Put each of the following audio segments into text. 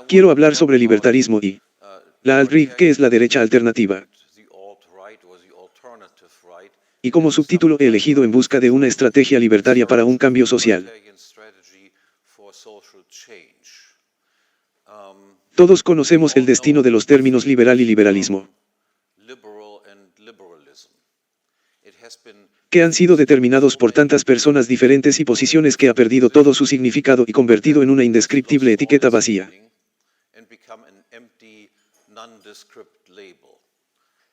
Quiero hablar sobre libertarismo y la alt-right, que es la derecha alternativa. Y como subtítulo he elegido En busca de una estrategia libertaria para un cambio social. Todos conocemos el destino de los términos liberal y liberalismo, que han sido determinados por tantas personas diferentes y posiciones que ha perdido todo su significado y convertido en una indescriptible etiqueta vacía.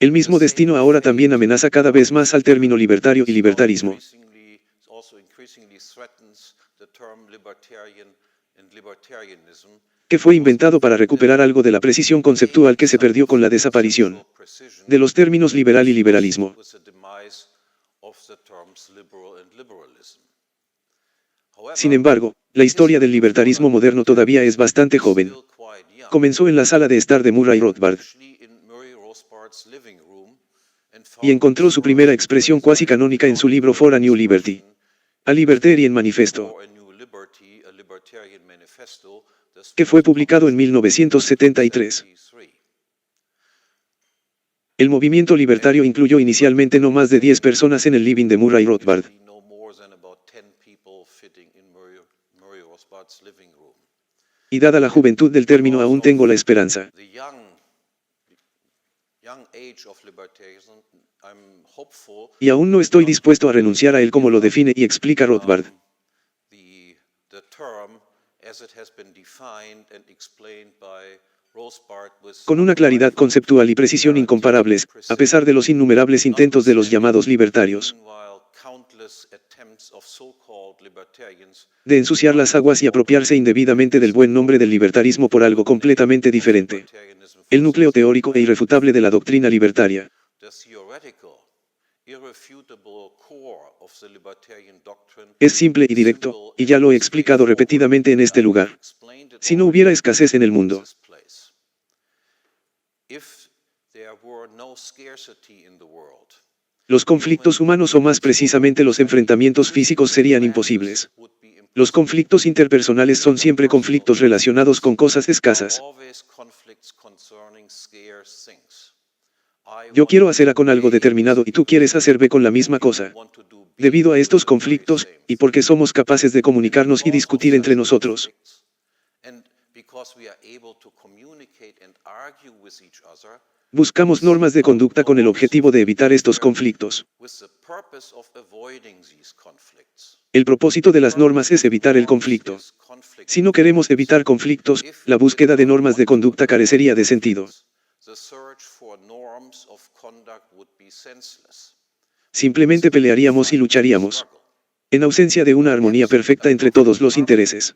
El mismo destino ahora también amenaza cada vez más al término libertario y libertarismo, que fue inventado para recuperar algo de la precisión conceptual que se perdió con la desaparición de los términos liberal y liberalismo. Sin embargo, la historia del libertarismo moderno todavía es bastante joven. Comenzó en la sala de estar de Murray Rothbard y encontró su primera expresión cuasi canónica en su libro For a New Liberty, A Libertarian Manifesto, que fue publicado en 1973. El movimiento libertario incluyó inicialmente no más de 10 personas en el living de Murray Rothbard. Y dada la juventud del término aún tengo la esperanza y aún no estoy dispuesto a renunciar a él como lo define y explica Rothbard. Con una claridad conceptual y precisión incomparables, a pesar de los innumerables intentos de los llamados libertarios de ensuciar las aguas y apropiarse indebidamente del buen nombre del libertarismo por algo completamente diferente. El núcleo teórico e irrefutable de la doctrina libertaria es simple y directo, y ya lo he explicado repetidamente en este lugar. Si no hubiera escasez en el mundo, los conflictos humanos o más precisamente los enfrentamientos físicos serían imposibles. Los conflictos interpersonales son siempre conflictos relacionados con cosas escasas. Yo quiero hacer A con algo determinado y tú quieres hacer B con la misma cosa. Debido a estos conflictos, y porque somos capaces de comunicarnos y discutir entre nosotros, buscamos normas de conducta con el objetivo de evitar estos conflictos. El propósito de las normas es evitar el conflicto. Si no queremos evitar conflictos, la búsqueda de normas de conducta carecería de sentido. Simplemente pelearíamos y lucharíamos, en ausencia de una armonía perfecta entre todos los intereses.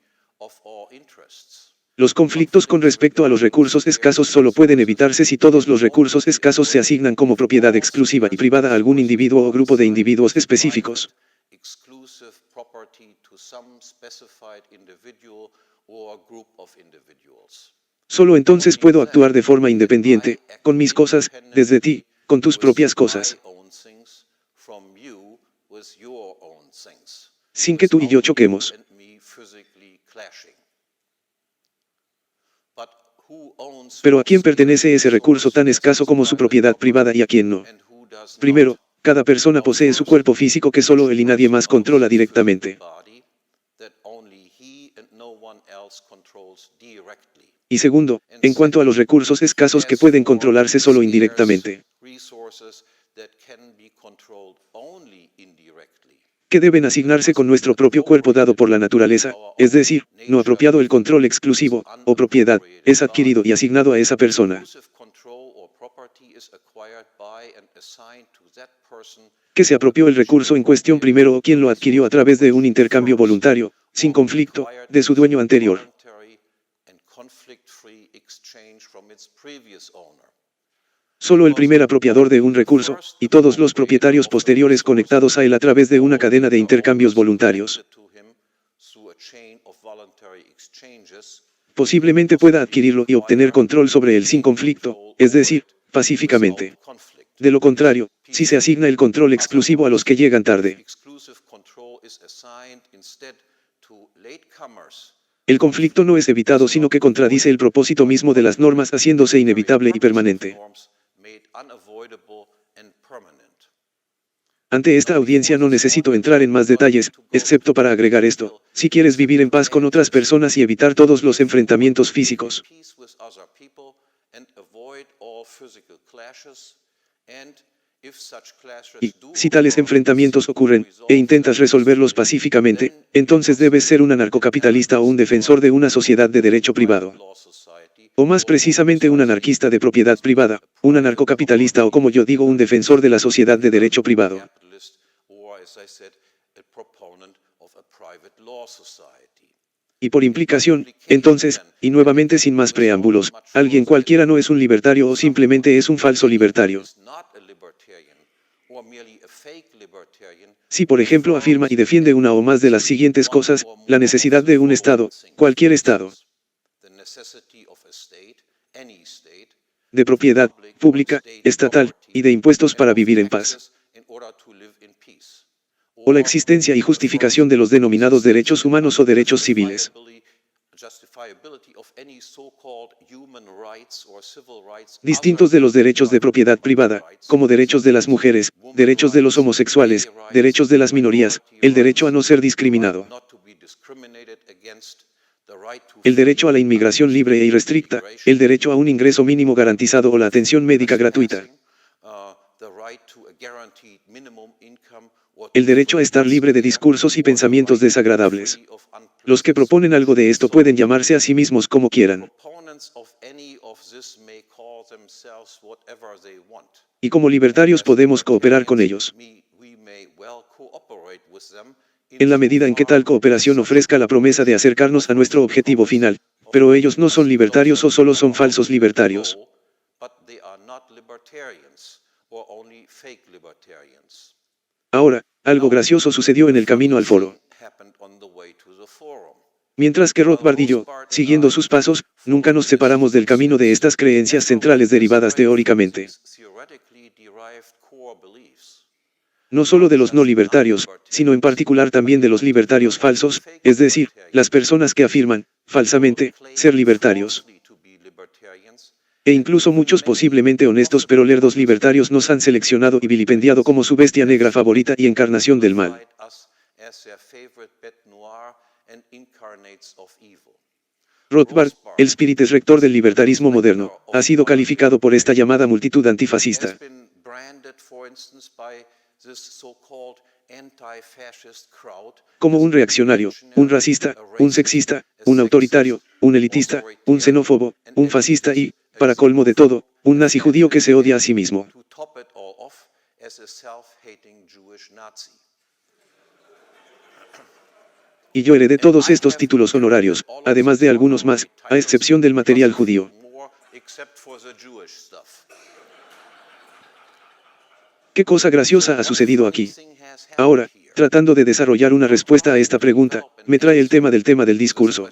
Los conflictos con respecto a los recursos escasos solo pueden evitarse si todos los recursos escasos se asignan como propiedad exclusiva y privada a algún individuo o grupo de individuos específicos. Solo entonces puedo actuar de forma independiente, con mis cosas, desde ti, con tus propias cosas, sin que tú y yo choquemos. Pero ¿a quién pertenece ese recurso tan escaso como su propiedad privada y a quién no? Primero, cada persona posee su cuerpo físico que solo él y nadie más controla directamente. Y segundo, en cuanto a los recursos escasos que pueden controlarse solo indirectamente, que deben asignarse con nuestro propio cuerpo dado por la naturaleza, es decir, no apropiado el control exclusivo, o propiedad, es adquirido y asignado a esa persona, que se apropió el recurso en cuestión primero o quien lo adquirió a través de un intercambio voluntario, sin conflicto, de su dueño anterior. Solo el primer apropiador de un recurso, y todos los propietarios posteriores conectados a él a través de una cadena de intercambios voluntarios, posiblemente pueda adquirirlo y obtener control sobre él sin conflicto, es decir, pacíficamente. De lo contrario, si se asigna el control exclusivo a los que llegan tarde, El conflicto no es evitado sino que contradice el propósito mismo de las normas haciéndose inevitable y permanente. Ante esta audiencia no necesito entrar en más detalles, excepto para agregar esto: si quieres vivir en paz con otras personas y evitar todos los enfrentamientos físicos, y, si tales enfrentamientos ocurren, e intentas resolverlos pacíficamente, entonces debes ser un anarcocapitalista o un defensor de una sociedad de derecho privado. O más precisamente un anarquista de propiedad privada, un anarcocapitalista o, como yo digo, un defensor de la sociedad de derecho privado. Y por implicación, entonces, y nuevamente sin más preámbulos, alguien cualquiera no es un libertario o simplemente es un falso libertario. Si por ejemplo afirma y defiende una o más de las siguientes cosas: la necesidad de un Estado, cualquier Estado, de propiedad pública, estatal, y de impuestos para vivir en paz, o la existencia y justificación de los denominados derechos humanos o derechos civiles, distintos de los derechos de propiedad privada, como derechos de las mujeres, derechos de los homosexuales, derechos de las minorías, el derecho a no ser discriminado, el derecho a la inmigración libre e irrestricta, el derecho a un ingreso mínimo garantizado o la atención médica gratuita, el derecho a estar libre de discursos y pensamientos desagradables. Los que proponen algo de esto pueden llamarse a sí mismos como quieran. Y como libertarios podemos cooperar con ellos, en la medida en que tal cooperación ofrezca la promesa de acercarnos a nuestro objetivo final, pero ellos no son libertarios o solo son falsos libertarios. Ahora, algo gracioso sucedió en el camino al foro. Mientras que Rothbard y yo, siguiendo sus pasos, nunca nos separamos del camino de estas creencias centrales derivadas teóricamente. No solo de los no libertarios, sino en particular también de los libertarios falsos, es decir, las personas que afirman, falsamente, ser libertarios. E incluso muchos posiblemente honestos pero lerdos libertarios nos han seleccionado y vilipendiado como su bestia negra favorita y encarnación del mal. Rothbard, el Spirites Rector del libertarismo moderno, ha sido calificado por esta llamada multitud antifascista como un reaccionario, un racista, un sexista, un autoritario, un elitista, un xenófobo, un fascista y, para colmo de todo, un nazi judío que se odia a sí mismo. Y yo heredé todos estos títulos honorarios, además de algunos más, a excepción del material judío. ¿Qué cosa graciosa ha sucedido aquí? Ahora, tratando de desarrollar una respuesta a esta pregunta, me trae el tema del discurso.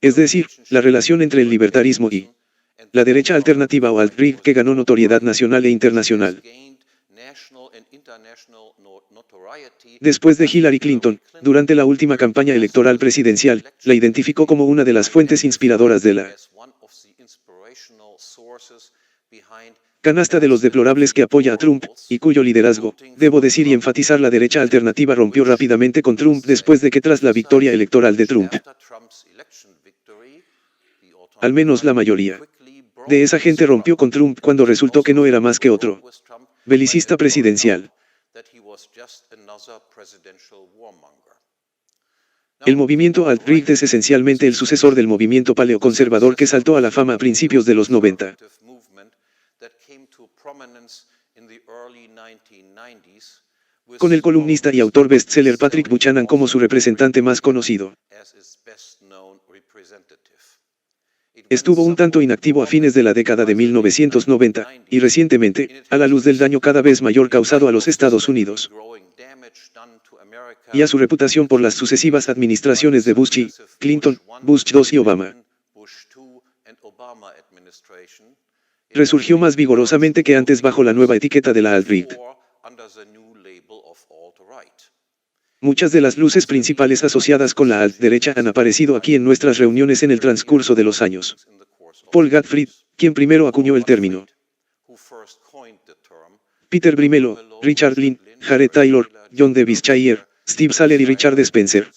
Es decir, la relación entre el libertarismo y la derecha alternativa o alt-right que ganó notoriedad nacional e internacional. Después de Hillary Clinton, durante la última campaña electoral presidencial, la identificó como una de las fuentes inspiradoras de la canasta de los deplorables que apoya a Trump, y cuyo liderazgo, debo decir y enfatizar, la derecha alternativa rompió rápidamente con Trump después de que, tras la victoria electoral de Trump, al menos la mayoría de esa gente rompió con Trump cuando resultó que no era más que otro belicista presidencial. El movimiento alt-right es esencialmente el sucesor del movimiento paleoconservador que saltó a la fama a principios de los 90. Con el columnista y autor bestseller Patrick Buchanan como su representante más conocido. Estuvo un tanto inactivo a fines de la década de 1990, y recientemente, a la luz del daño cada vez mayor causado a los Estados Unidos y a su reputación por las sucesivas administraciones de Bush y Clinton, Bush II y Obama, resurgió más vigorosamente que antes bajo la nueva etiqueta de la alt-right. Muchas de las luces principales asociadas con la alt-derecha han aparecido aquí en nuestras reuniones en el transcurso de los años. Paul Gottfried, quien primero acuñó el término. Peter Brimelow, Richard Lynn, Jared Taylor, John Davis Chayer, Steve Saller y Richard Spencer.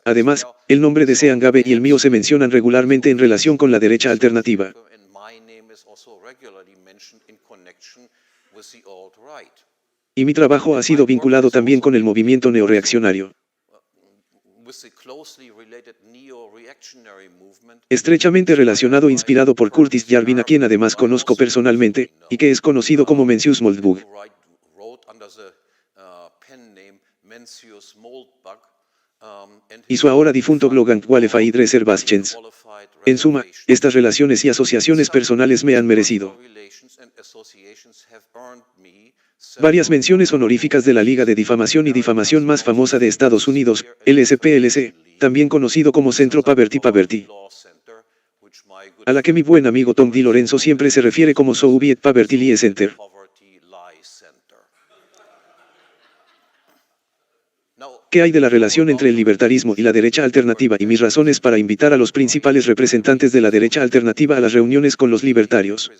Además, el nombre de Sean Gabe y el mío se mencionan regularmente en relación con la derecha alternativa. Y mi trabajo ha sido vinculado también con el movimiento neoreaccionario. Estrechamente relacionado e inspirado por Curtis Yarvin, a quien además conozco personalmente, y que es conocido como Mencius Moldbug. Y su ahora difunto Logan Qualified Dresser Baschens. En suma, estas relaciones y asociaciones personales me han merecido varias menciones honoríficas de la Liga de Difamación y Difamación más famosa de Estados Unidos, LSPLC, también conocido como Centro Paverty, a la que mi buen amigo Tom Di Lorenzo siempre se refiere como Soviet Poverty Lie Center. ¿Qué hay de la relación entre el libertarismo y la derecha alternativa y mis razones para invitar a los principales representantes de la derecha alternativa a las reuniones con los libertarios?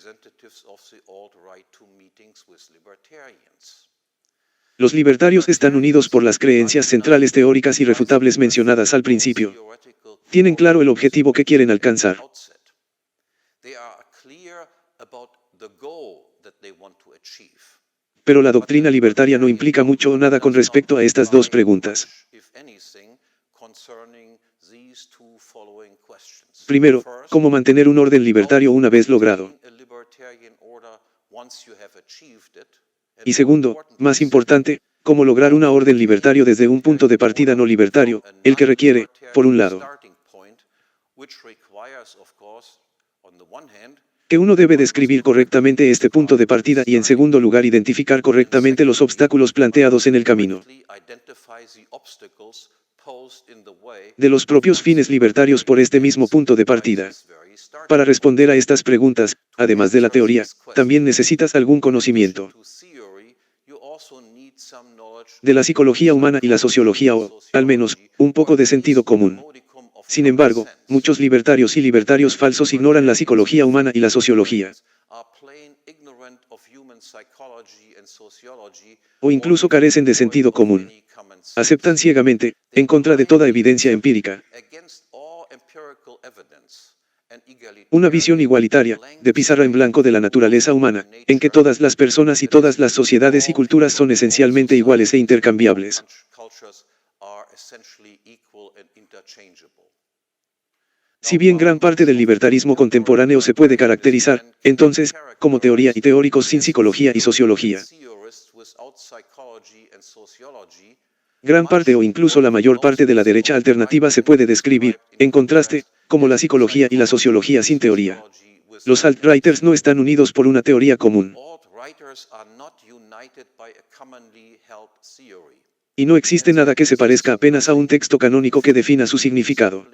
Los libertarios están unidos por las creencias centrales teóricas irrefutables mencionadas al principio. Tienen claro el objetivo que quieren alcanzar. Pero la doctrina libertaria no implica mucho o nada con respecto a estas dos preguntas. Primero, ¿cómo mantener un orden libertario una vez logrado? Y segundo, más importante, cómo lograr una orden libertario desde un punto de partida no libertario, el que requiere, por un lado, que uno debe describir correctamente este punto de partida y en segundo lugar identificar correctamente los obstáculos planteados en el camino de los propios fines libertarios por este mismo punto de partida. Para responder a estas preguntas, además de la teoría, también necesitas algún conocimiento de la psicología humana y la sociología o, al menos, un poco de sentido común. Sin embargo, muchos libertarios y libertarios falsos ignoran la psicología humana y la sociología. O incluso carecen de sentido común. Aceptan ciegamente, en contra de toda evidencia empírica, una visión igualitaria, de pizarra en blanco de la naturaleza humana, en que todas las personas y todas las sociedades y culturas son esencialmente iguales e intercambiables. Si bien gran parte del libertarismo contemporáneo se puede caracterizar, entonces, como teoría y teóricos sin psicología y sociología, gran parte o incluso la mayor parte de la derecha alternativa se puede describir, en contraste, como la psicología y la sociología sin teoría. Los alt-righters no están unidos por una teoría común. Y no existe nada que se parezca apenas a un texto canónico que defina su significado.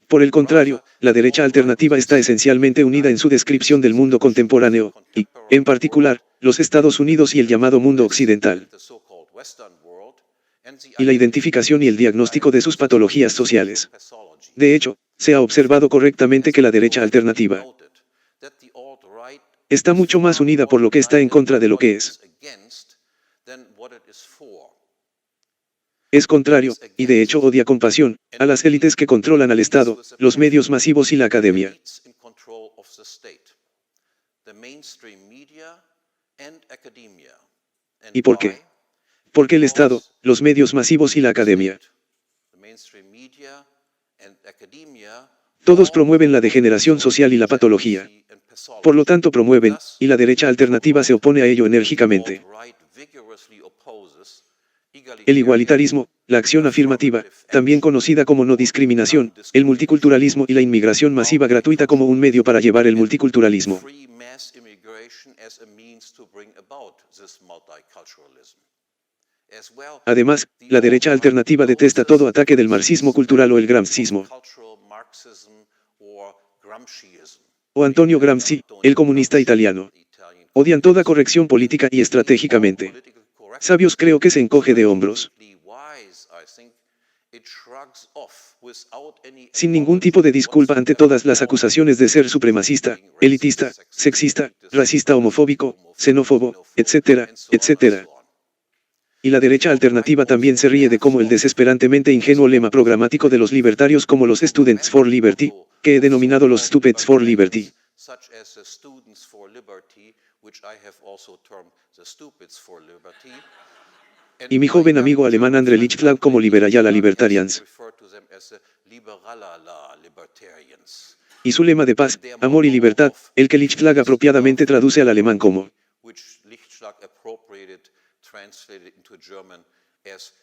Por el contrario, la derecha alternativa está esencialmente unida en su descripción del mundo contemporáneo, y, en particular, los Estados Unidos y el llamado mundo occidental, y la identificación y el diagnóstico de sus patologías sociales. De hecho, se ha observado correctamente que la derecha alternativa está mucho más unida por lo que está en contra de lo que es. Es contrario, y de hecho odia con pasión, a las élites que controlan al Estado, los medios masivos y la academia. ¿Y por qué? Porque el Estado, los medios masivos y la academia, todos promueven la degeneración social y la patología. Por lo tanto promueven, y la derecha alternativa se opone a ello enérgicamente, el igualitarismo, la acción afirmativa, también conocida como no discriminación, el multiculturalismo y la inmigración masiva gratuita como un medio para llevar el multiculturalismo. Además, la derecha alternativa detesta todo ataque del marxismo cultural o el gramscismo. O Antonio Gramsci, el comunista italiano. Odian toda corrección política y estratégicamente. Sabios creo que se encoge de hombros. Sin ningún tipo de disculpa ante todas las acusaciones de ser supremacista, elitista, sexista, racista, homofóbico, xenófobo, etcétera, etcétera. Y la derecha alternativa también se ríe de cómo el desesperantemente ingenuo lema programático de los libertarios como los Students for Liberty, que he denominado los Stupids for Liberty. Y mi joven amigo alemán André Lichtflag como Liberala Libertarians. Y su lema de paz, amor y libertad, el que Lichtflag apropiadamente traduce al alemán como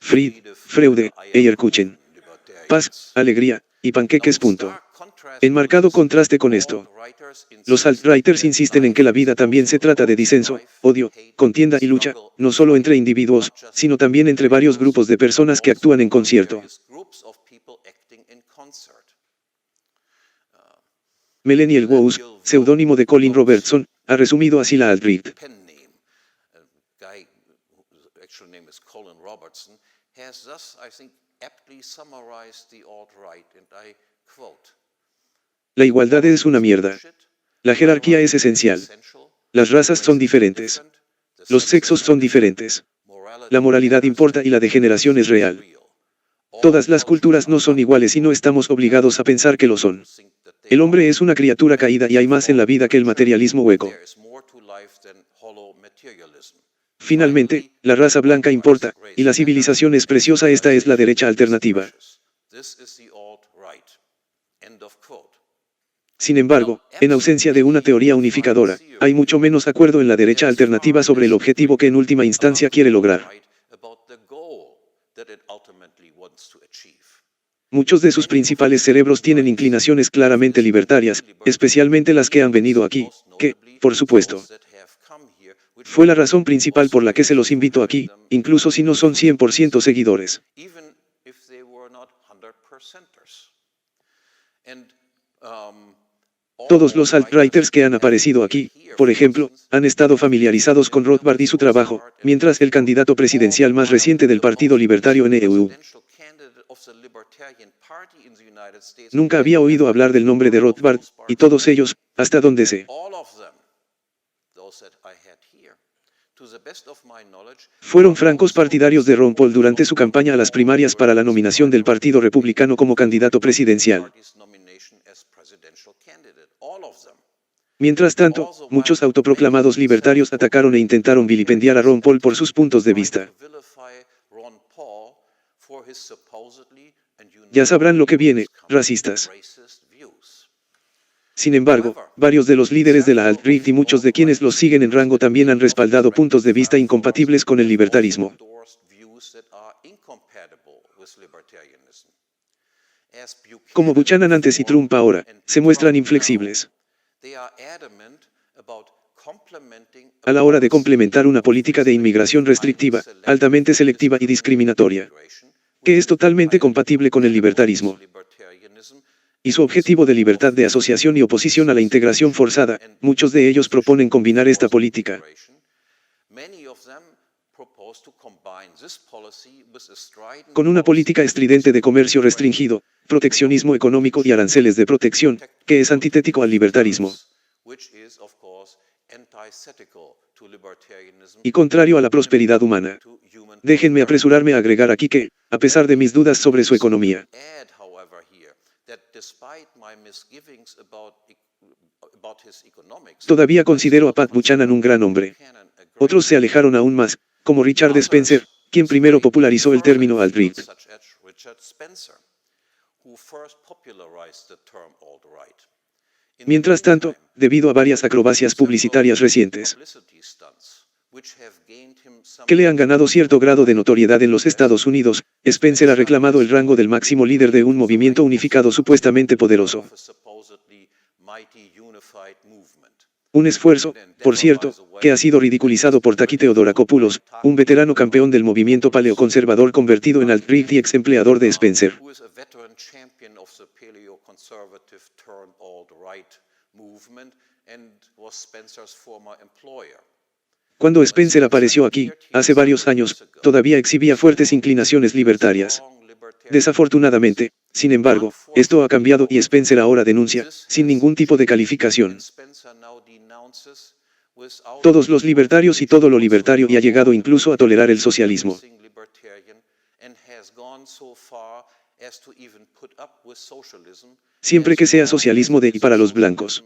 Fried, Freude, Eierkuchen. Paz, alegría, y panqueques. En marcado contraste con esto, los alt-righters insisten en que la vida también se trata de disenso, odio, contienda y lucha, no solo entre individuos, sino también entre varios grupos de personas que actúan en concierto. Millennial Woes, seudónimo de Colin Robertson, ha resumido así la alt-right. La igualdad es una mierda. La jerarquía es esencial. Las razas son diferentes. Los sexos son diferentes. La moralidad importa y la degeneración es real. Todas las culturas no son iguales y no estamos obligados a pensar que lo son. El hombre es una criatura caída y hay más en la vida que el materialismo hueco. Finalmente, la raza blanca importa, y la civilización es preciosa. Esta es la derecha alternativa. Sin embargo, en ausencia de una teoría unificadora, hay mucho menos acuerdo en la derecha alternativa sobre el objetivo que en última instancia quiere lograr. Muchos de sus principales cerebros tienen inclinaciones claramente libertarias, especialmente las que han venido aquí, que, por supuesto, fue la razón principal por la que se los invito aquí, incluso si no son 100% seguidores. Todos los alt-righters que han aparecido aquí, por ejemplo, han estado familiarizados con Rothbard y su trabajo, mientras el candidato presidencial más reciente del Partido Libertario NEU nunca había oído hablar del nombre de Rothbard, y todos ellos, hasta donde sé, fueron francos partidarios de Ron Paul durante su campaña a las primarias para la nominación del Partido Republicano como candidato presidencial. Mientras tanto, muchos autoproclamados libertarios atacaron e intentaron vilipendiar a Ron Paul por sus puntos de vista. Ya sabrán lo que viene, racistas. Sin embargo, varios de los líderes de la alt-right y muchos de quienes los siguen en rango también han respaldado puntos de vista incompatibles con el libertarismo. Como Buchanan antes y Trump ahora, se muestran inflexibles a la hora de complementar una política de inmigración restrictiva, altamente selectiva y discriminatoria, que es totalmente compatible con el libertarismo y su objetivo de libertad de asociación y oposición a la integración forzada. Muchos de ellos proponen combinar esta política con una política estridente de comercio restringido, proteccionismo económico y aranceles de protección, que es antitético al libertarismo y contrario a la prosperidad humana. Déjenme apresurarme a agregar aquí que, a pesar de mis dudas sobre su economía, todavía considero a Pat Buchanan un gran hombre. Otros se alejaron aún más, como Richard Spencer, quien primero popularizó el término alt-right. Mientras tanto, debido a varias acrobacias publicitarias recientes, que le han ganado cierto grado de notoriedad en los Estados Unidos, Spencer ha reclamado el rango del máximo líder de un movimiento unificado supuestamente poderoso. Un esfuerzo, por cierto, que ha sido ridiculizado por Taki Theodorakopoulos, un veterano campeón del movimiento paleoconservador convertido en alt-right y ex empleador de Spencer. Cuando Spencer apareció aquí, hace varios años, todavía exhibía fuertes inclinaciones libertarias. Desafortunadamente, sin embargo, esto ha cambiado y Spencer ahora denuncia, sin ningún tipo de calificación, todos los libertarios y todo lo libertario y ha llegado incluso a tolerar el socialismo. Siempre que sea socialismo de y para los blancos.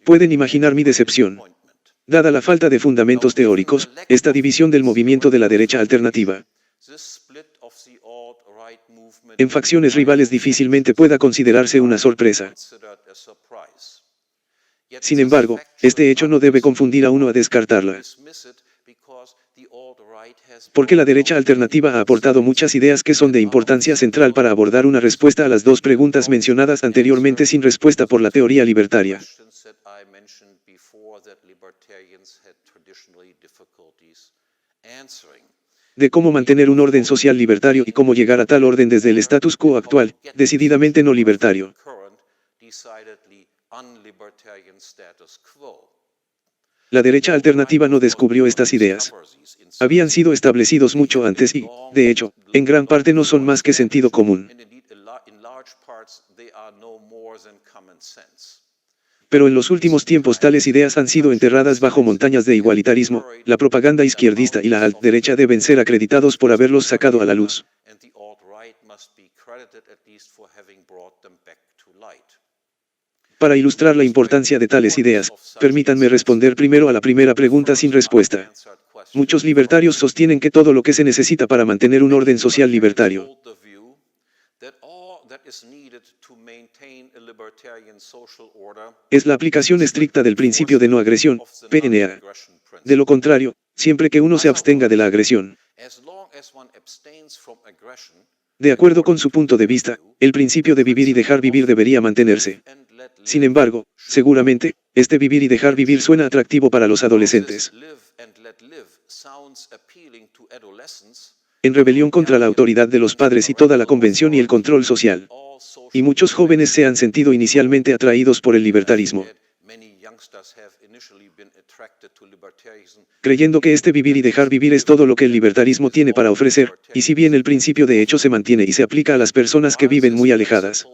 Pueden imaginar mi decepción. Dada la falta de fundamentos teóricos, esta división del movimiento de la derecha alternativa en facciones rivales difícilmente pueda considerarse una sorpresa. Sin embargo, este hecho no debe confundir a uno a descartarla. Porque la derecha alternativa ha aportado muchas ideas que son de importancia central para abordar una respuesta a las dos preguntas mencionadas anteriormente sin respuesta por la teoría libertaria. De cómo mantener un orden social libertario y cómo llegar a tal orden desde el status quo actual, decididamente no libertario. La derecha alternativa no descubrió estas ideas. Habían sido establecidos mucho antes y, de hecho, en gran parte no son más que sentido común. Pero en los últimos tiempos tales ideas han sido enterradas bajo montañas de igualitarismo, la propaganda izquierdista y la alt-derecha deben ser acreditados por haberlos sacado a la luz. Para ilustrar la importancia de tales ideas, permítanme responder primero a la primera pregunta sin respuesta. Muchos libertarios sostienen que todo lo que se necesita para mantener un orden social libertario es la aplicación estricta del principio de no agresión, PNA. De lo contrario, siempre que uno se abstenga de la agresión, de acuerdo con su punto de vista, el principio de vivir y dejar vivir debería mantenerse. Sin embargo, seguramente, este vivir y dejar vivir suena atractivo para los adolescentes. En rebelión contra la autoridad de los padres y toda la convención y el control social. Y muchos jóvenes se han sentido inicialmente atraídos por el libertarismo, creyendo que este vivir y dejar vivir es todo lo que el libertarismo tiene para ofrecer, y si bien el principio de hecho se mantiene y se aplica a las personas que viven muy alejadas,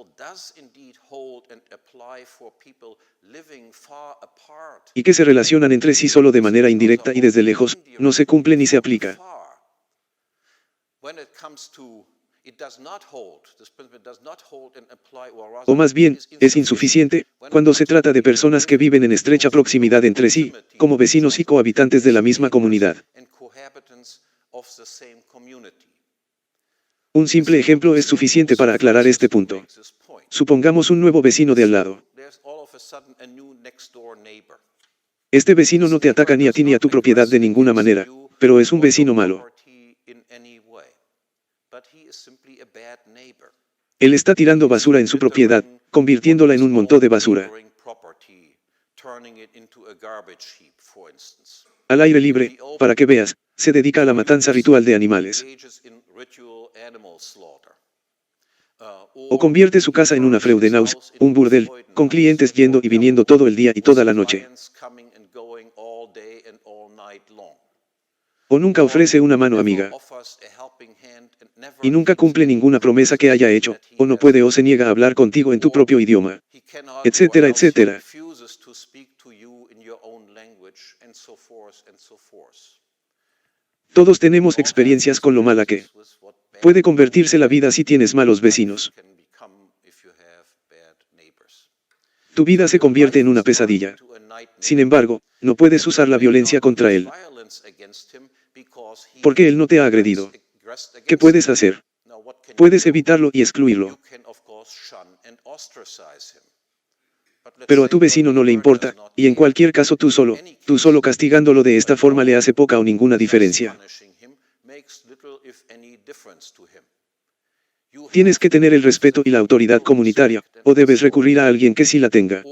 y que se relacionan entre sí solo de manera indirecta y desde lejos, no se cumple ni se aplica. O más bien, es insuficiente, cuando se trata de personas que viven en estrecha proximidad entre sí, como vecinos y cohabitantes de la misma comunidad. Un simple ejemplo es suficiente para aclarar este punto. Supongamos un nuevo vecino de al lado. Este vecino no te ataca ni a ti ni a tu propiedad de ninguna manera, pero es un vecino malo. Él está tirando basura en su propiedad, convirtiéndola en un montón de basura. Al aire libre, para que veas, se dedica a la matanza ritual de animales. O convierte su casa en una Freudenhaus, un burdel, con clientes yendo y viniendo todo el día y toda la noche. O nunca ofrece una mano amiga. Y nunca cumple ninguna promesa que haya hecho, o no puede o se niega a hablar contigo en tu propio idioma. Etcétera, etcétera. Todos tenemos experiencias con lo mala que puede convertirse la vida si tienes malos vecinos. Tu vida se convierte en una pesadilla. Sin embargo, no puedes usar la violencia contra él, porque él no te ha agredido. ¿Qué puedes hacer? Puedes evitarlo y excluirlo. Pero a tu vecino no le importa, y en cualquier caso tú solo castigándolo de esta forma le hace poca o ninguna diferencia. Tienes que tener el respeto y la autoridad comunitaria, o debes recurrir a alguien que sí la tenga.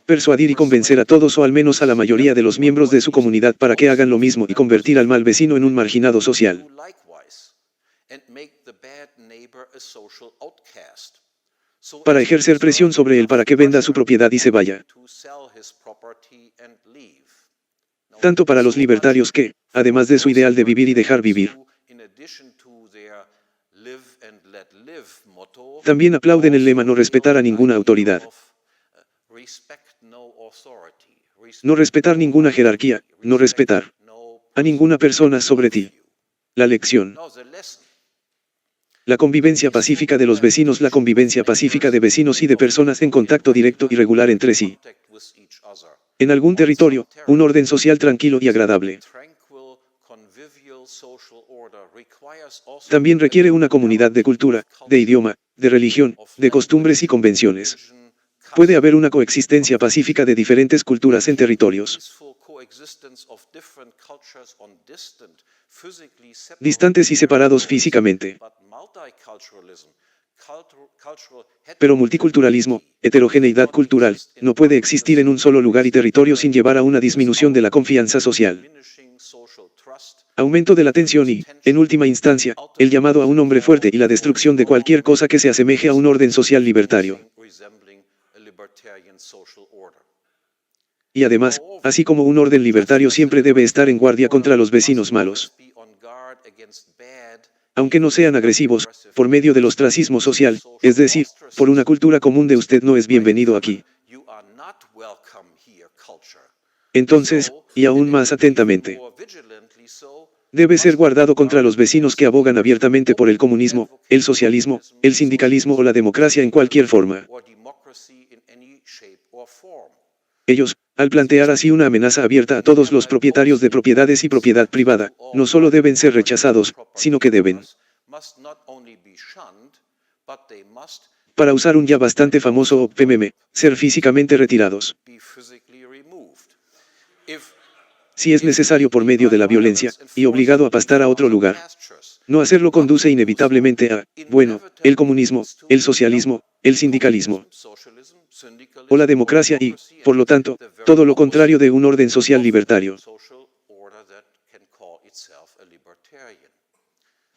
Persuadir y convencer a todos o al menos a la mayoría de los miembros de su comunidad para que hagan lo mismo y convertir al mal vecino en un marginado social. Para ejercer presión sobre él para que venda su propiedad y se vaya. Tanto para los libertarios que, además de su ideal de vivir y dejar vivir, también aplauden el lema no respetar a ninguna autoridad. No respetar ninguna jerarquía, no respetar a ninguna persona sobre ti. La lección. La convivencia pacífica de los vecinos. La convivencia pacífica de vecinos y de personas en contacto directo y regular entre sí. En algún territorio, un orden social tranquilo y agradable. También requiere una comunidad de cultura, de idioma, de religión, de costumbres y convenciones. Puede haber una coexistencia pacífica de diferentes culturas en territorios distantes y separados físicamente. Pero multiculturalismo, heterogeneidad cultural, no puede existir en un solo lugar y territorio sin llevar a una disminución de la confianza social. Aumento de la tensión y, en última instancia, el llamado a un hombre fuerte y la destrucción de cualquier cosa que se asemeje a un orden social libertario. Y además, así como un orden libertario siempre debe estar en guardia contra los vecinos malos, aunque no sean agresivos, por medio del ostracismo social, es decir, por una cultura común de usted no es bienvenido aquí. Entonces, y aún más atentamente, debe ser guardado contra los vecinos que abogan abiertamente por el comunismo, el socialismo, el sindicalismo o la democracia en cualquier forma. Ellos, al plantear así una amenaza abierta a todos los propietarios de propiedades y propiedad privada, no solo deben ser rechazados, sino que deben, para usar un ya bastante famoso OPMM, ser físicamente retirados. Si es necesario por medio de la violencia, y obligado a pastar a otro lugar. No hacerlo conduce inevitablemente a, bueno, el comunismo, el socialismo, el sindicalismo, o la democracia y, por lo tanto, todo lo contrario de un orden social libertario.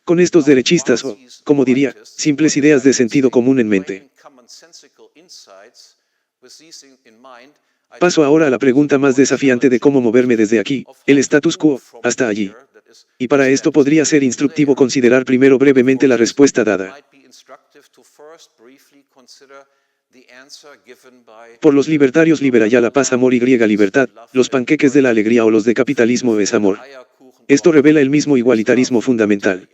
Con estos derechistas o, como diría, simples ideas de sentido común en mente. Paso ahora a la pregunta más desafiante de cómo moverme desde aquí, el status quo, hasta allí. Y para esto podría ser instructivo considerar primero brevemente la respuesta dada por los libertarios liberaya la paz amor y griega libertad, los panqueques de la alegría o los de capitalismo es amor. Esto revela el mismo igualitarismo fundamental.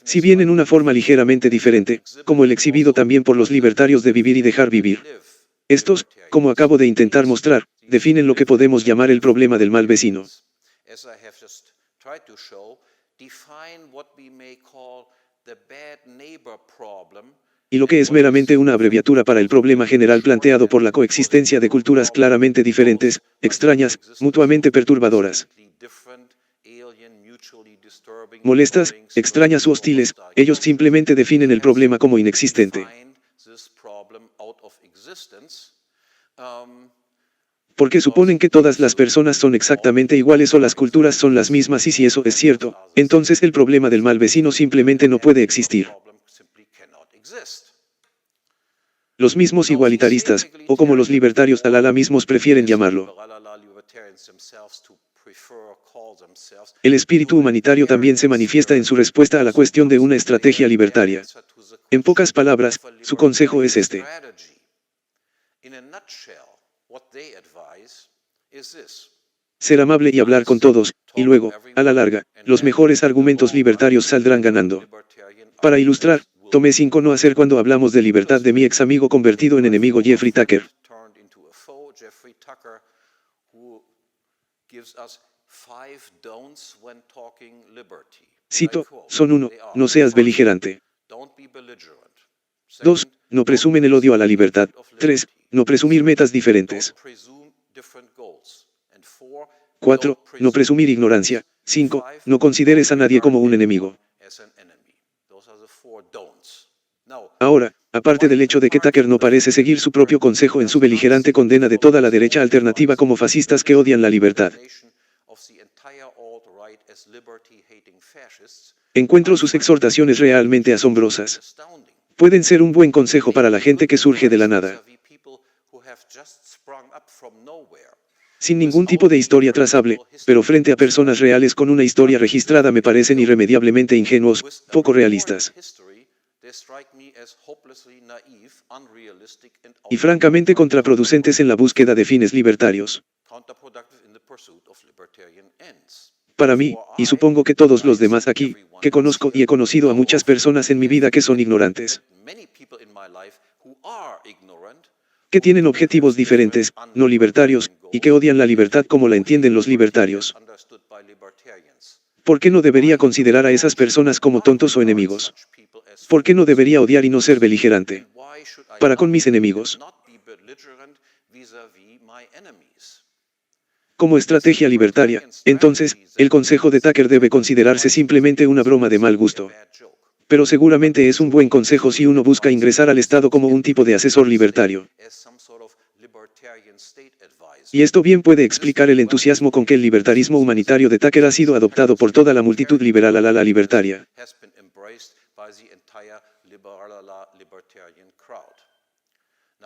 Si bien en una forma ligeramente diferente, como el exhibido también por los libertarios de vivir y dejar vivir. Estos, como acabo de intentar mostrar, definen lo que podemos llamar el problema del mal vecino. Y lo que es meramente una abreviatura para el problema general planteado por la coexistencia de culturas claramente diferentes, extrañas, mutuamente perturbadoras. Molestas, extrañas u hostiles, ellos simplemente definen el problema como inexistente. Porque suponen que todas las personas son exactamente iguales o las culturas son las mismas y si eso es cierto, entonces el problema del mal vecino simplemente no puede existir. Los mismos igualitaristas, o como los libertarios al-ala mismos prefieren llamarlo. El espíritu humanitario también se manifiesta en su respuesta a la cuestión de una estrategia libertaria. En pocas palabras, su consejo es este. Ser amable y hablar con todos, y luego, a la larga, los mejores argumentos libertarios saldrán ganando. Para ilustrar, tomé 5 no hacer cuando hablamos de libertad de mi ex amigo convertido en enemigo Jeffrey Tucker. Cito, son 1, no seas beligerante. 2, no presumen el odio a la libertad. 3, no presumir metas diferentes. 4, no presumir ignorancia. 5, no consideres a nadie como un enemigo. Ahora, aparte del hecho de que Tucker no parece seguir su propio consejo en su beligerante condena de toda la derecha alternativa como fascistas que odian la libertad, encuentro sus exhortaciones realmente asombrosas. Pueden ser un buen consejo para la gente que surge de la nada, sin ningún tipo de historia trazable, pero frente a personas reales con una historia registrada me parecen irremediablemente ingenuos, poco realistas. Y francamente contraproducentes en la búsqueda de fines libertarios. Para mí, y supongo que todos los demás aquí, que conozco y he conocido a muchas personas en mi vida que son ignorantes, que tienen objetivos diferentes, no libertarios, y que odian la libertad como la entienden los libertarios. ¿Por qué no debería considerar a esas personas como tontos o enemigos? ¿Por qué no debería odiar y no ser beligerante para con mis enemigos? Como estrategia libertaria, entonces, el consejo de Tucker debe considerarse simplemente una broma de mal gusto. Pero seguramente es un buen consejo si uno busca ingresar al Estado como un tipo de asesor libertario. Y esto bien puede explicar el entusiasmo con que el libertarismo humanitario de Tucker ha sido adoptado por toda la multitud liberal a la libertaria.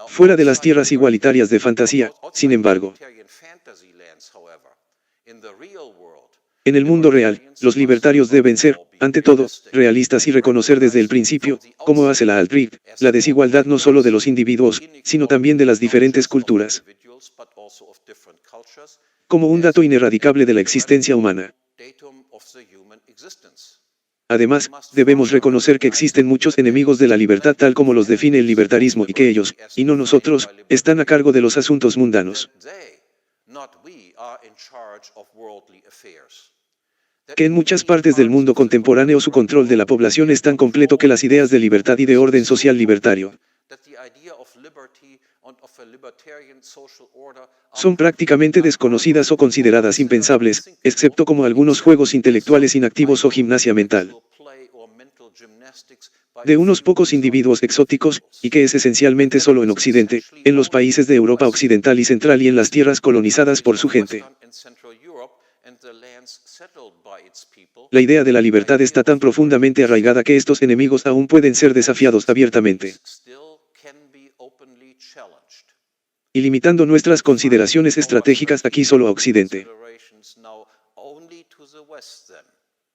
Fuera de las tierras igualitarias de fantasía, sin embargo, en el mundo real, los libertarios deben ser, ante todo, realistas y reconocer desde el principio, como hace la alt-right, la desigualdad no solo de los individuos, sino también de las diferentes culturas, como un dato ineradicable de la existencia humana. Además, debemos reconocer que existen muchos enemigos de la libertad tal como los define el libertarismo y que ellos, y no nosotros, están a cargo de los asuntos mundanos. Que en muchas partes del mundo contemporáneo su control de la población es tan completo que las ideas de libertad y de orden social libertario son prácticamente desconocidas o consideradas impensables, excepto como algunos juegos intelectuales inactivos o gimnasia mental de unos pocos individuos exóticos, y que es esencialmente solo en Occidente, en los países de Europa Occidental y Central y en las tierras colonizadas por su gente. La idea de la libertad está tan profundamente arraigada que estos enemigos aún pueden ser desafiados abiertamente. Y limitando nuestras consideraciones estratégicas aquí solo a Occidente.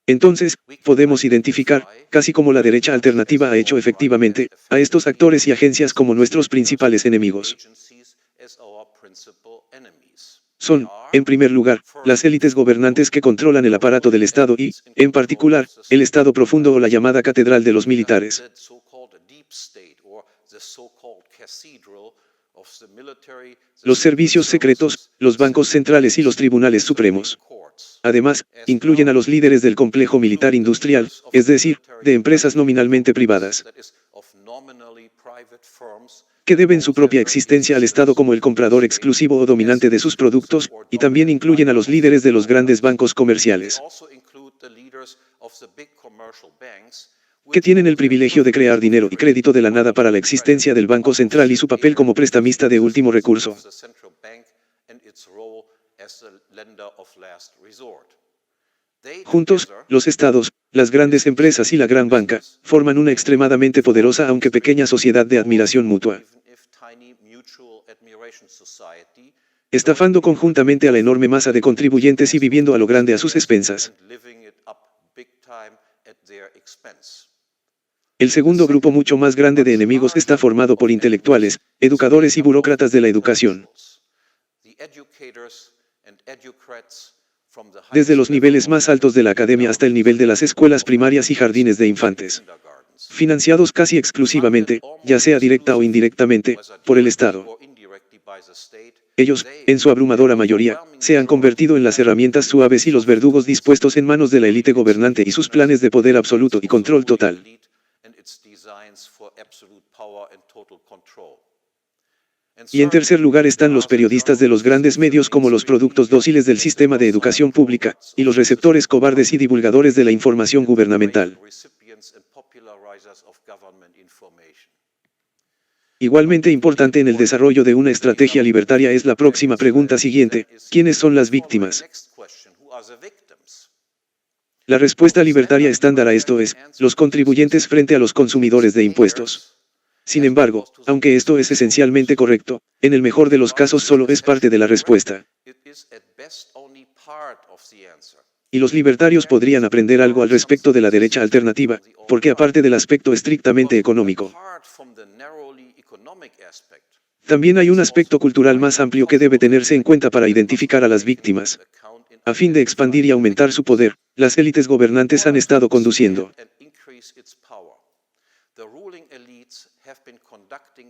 Entonces, podemos identificar, casi como la derecha alternativa ha hecho efectivamente, a estos actores y agencias como nuestros principales enemigos. Son, en primer lugar, las élites gobernantes que controlan el aparato del Estado y, en particular, el Estado profundo o la llamada catedral de los militares. Los servicios secretos, los bancos centrales y los tribunales supremos. Además, incluyen a los líderes del complejo militar industrial, es decir, de empresas nominalmente privadas, que deben su propia existencia al Estado como el comprador exclusivo o dominante de sus productos, y también incluyen a los líderes de los grandes bancos comerciales, que tienen el privilegio de crear dinero y crédito de la nada para la existencia del Banco Central y su papel como prestamista de último recurso. Juntos, los estados, las grandes empresas y la gran banca, forman una extremadamente poderosa aunque pequeña sociedad de admiración mutua, estafando conjuntamente a la enorme masa de contribuyentes y viviendo a lo grande a sus expensas. El segundo grupo mucho más grande de enemigos está formado por intelectuales, educadores y burócratas de la educación. Desde los niveles más altos de la academia hasta el nivel de las escuelas primarias y jardines de infantes. Financiados casi exclusivamente, ya sea directa o indirectamente, por el Estado. Ellos, en su abrumadora mayoría, se han convertido en las herramientas suaves y los verdugos dispuestos en manos de la élite gobernante y sus planes de poder absoluto y control total. Y en tercer lugar están los periodistas de los grandes medios como los productos dóciles del sistema de educación pública, y los receptores cobardes y divulgadores de la información gubernamental. Igualmente importante en el desarrollo de una estrategia libertaria es la próxima pregunta siguiente: ¿quiénes son las víctimas? La respuesta libertaria estándar a esto es: los contribuyentes frente a los consumidores de impuestos. Sin embargo, aunque esto es esencialmente correcto, en el mejor de los casos solo es parte de la respuesta. Y los libertarios podrían aprender algo al respecto de la derecha alternativa, porque aparte del aspecto estrictamente económico, también hay un aspecto cultural más amplio que debe tenerse en cuenta para identificar a las víctimas. A fin de expandir y aumentar su poder, las élites gobernantes han estado conduciendo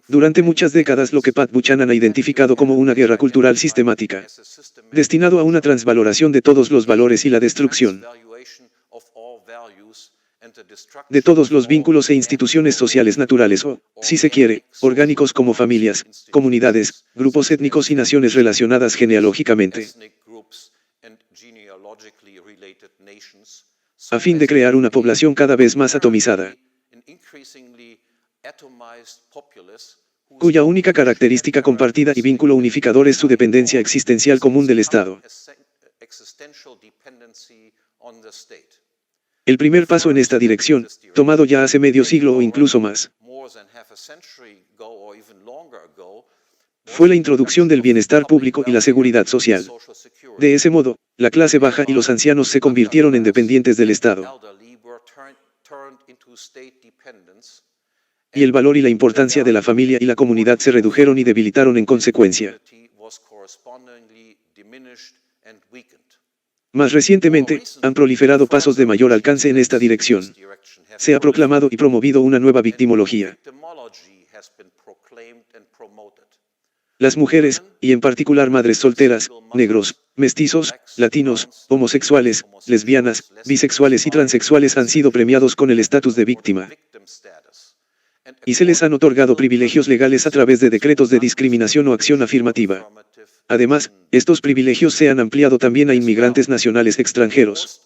durante muchas décadas lo que Pat Buchanan ha identificado como una guerra cultural sistemática, destinado a una transvaloración de todos los valores y la destrucción de todos los vínculos e instituciones sociales naturales o, si se quiere, orgánicos como familias, comunidades, grupos étnicos y naciones relacionadas genealógicamente, a fin de crear una población cada vez más atomizada, cuya única característica compartida y vínculo unificador es su dependencia existencial común del Estado. El primer paso en esta dirección, tomado ya hace medio siglo o incluso más, fue la introducción del bienestar público y la seguridad social. De ese modo, la clase baja y los ancianos se convirtieron en dependientes del Estado. Y el valor y la importancia de la familia y la comunidad se redujeron y debilitaron en consecuencia. Más recientemente, han proliferado pasos de mayor alcance en esta dirección. Se ha proclamado y promovido una nueva victimología. Las mujeres, y en particular madres solteras, negros, mestizos, latinos, homosexuales, lesbianas, bisexuales y transexuales han sido premiados con el estatus de víctima. Y se les han otorgado privilegios legales a través de decretos de discriminación o acción afirmativa. Además, estos privilegios se han ampliado también a inmigrantes nacionales extranjeros,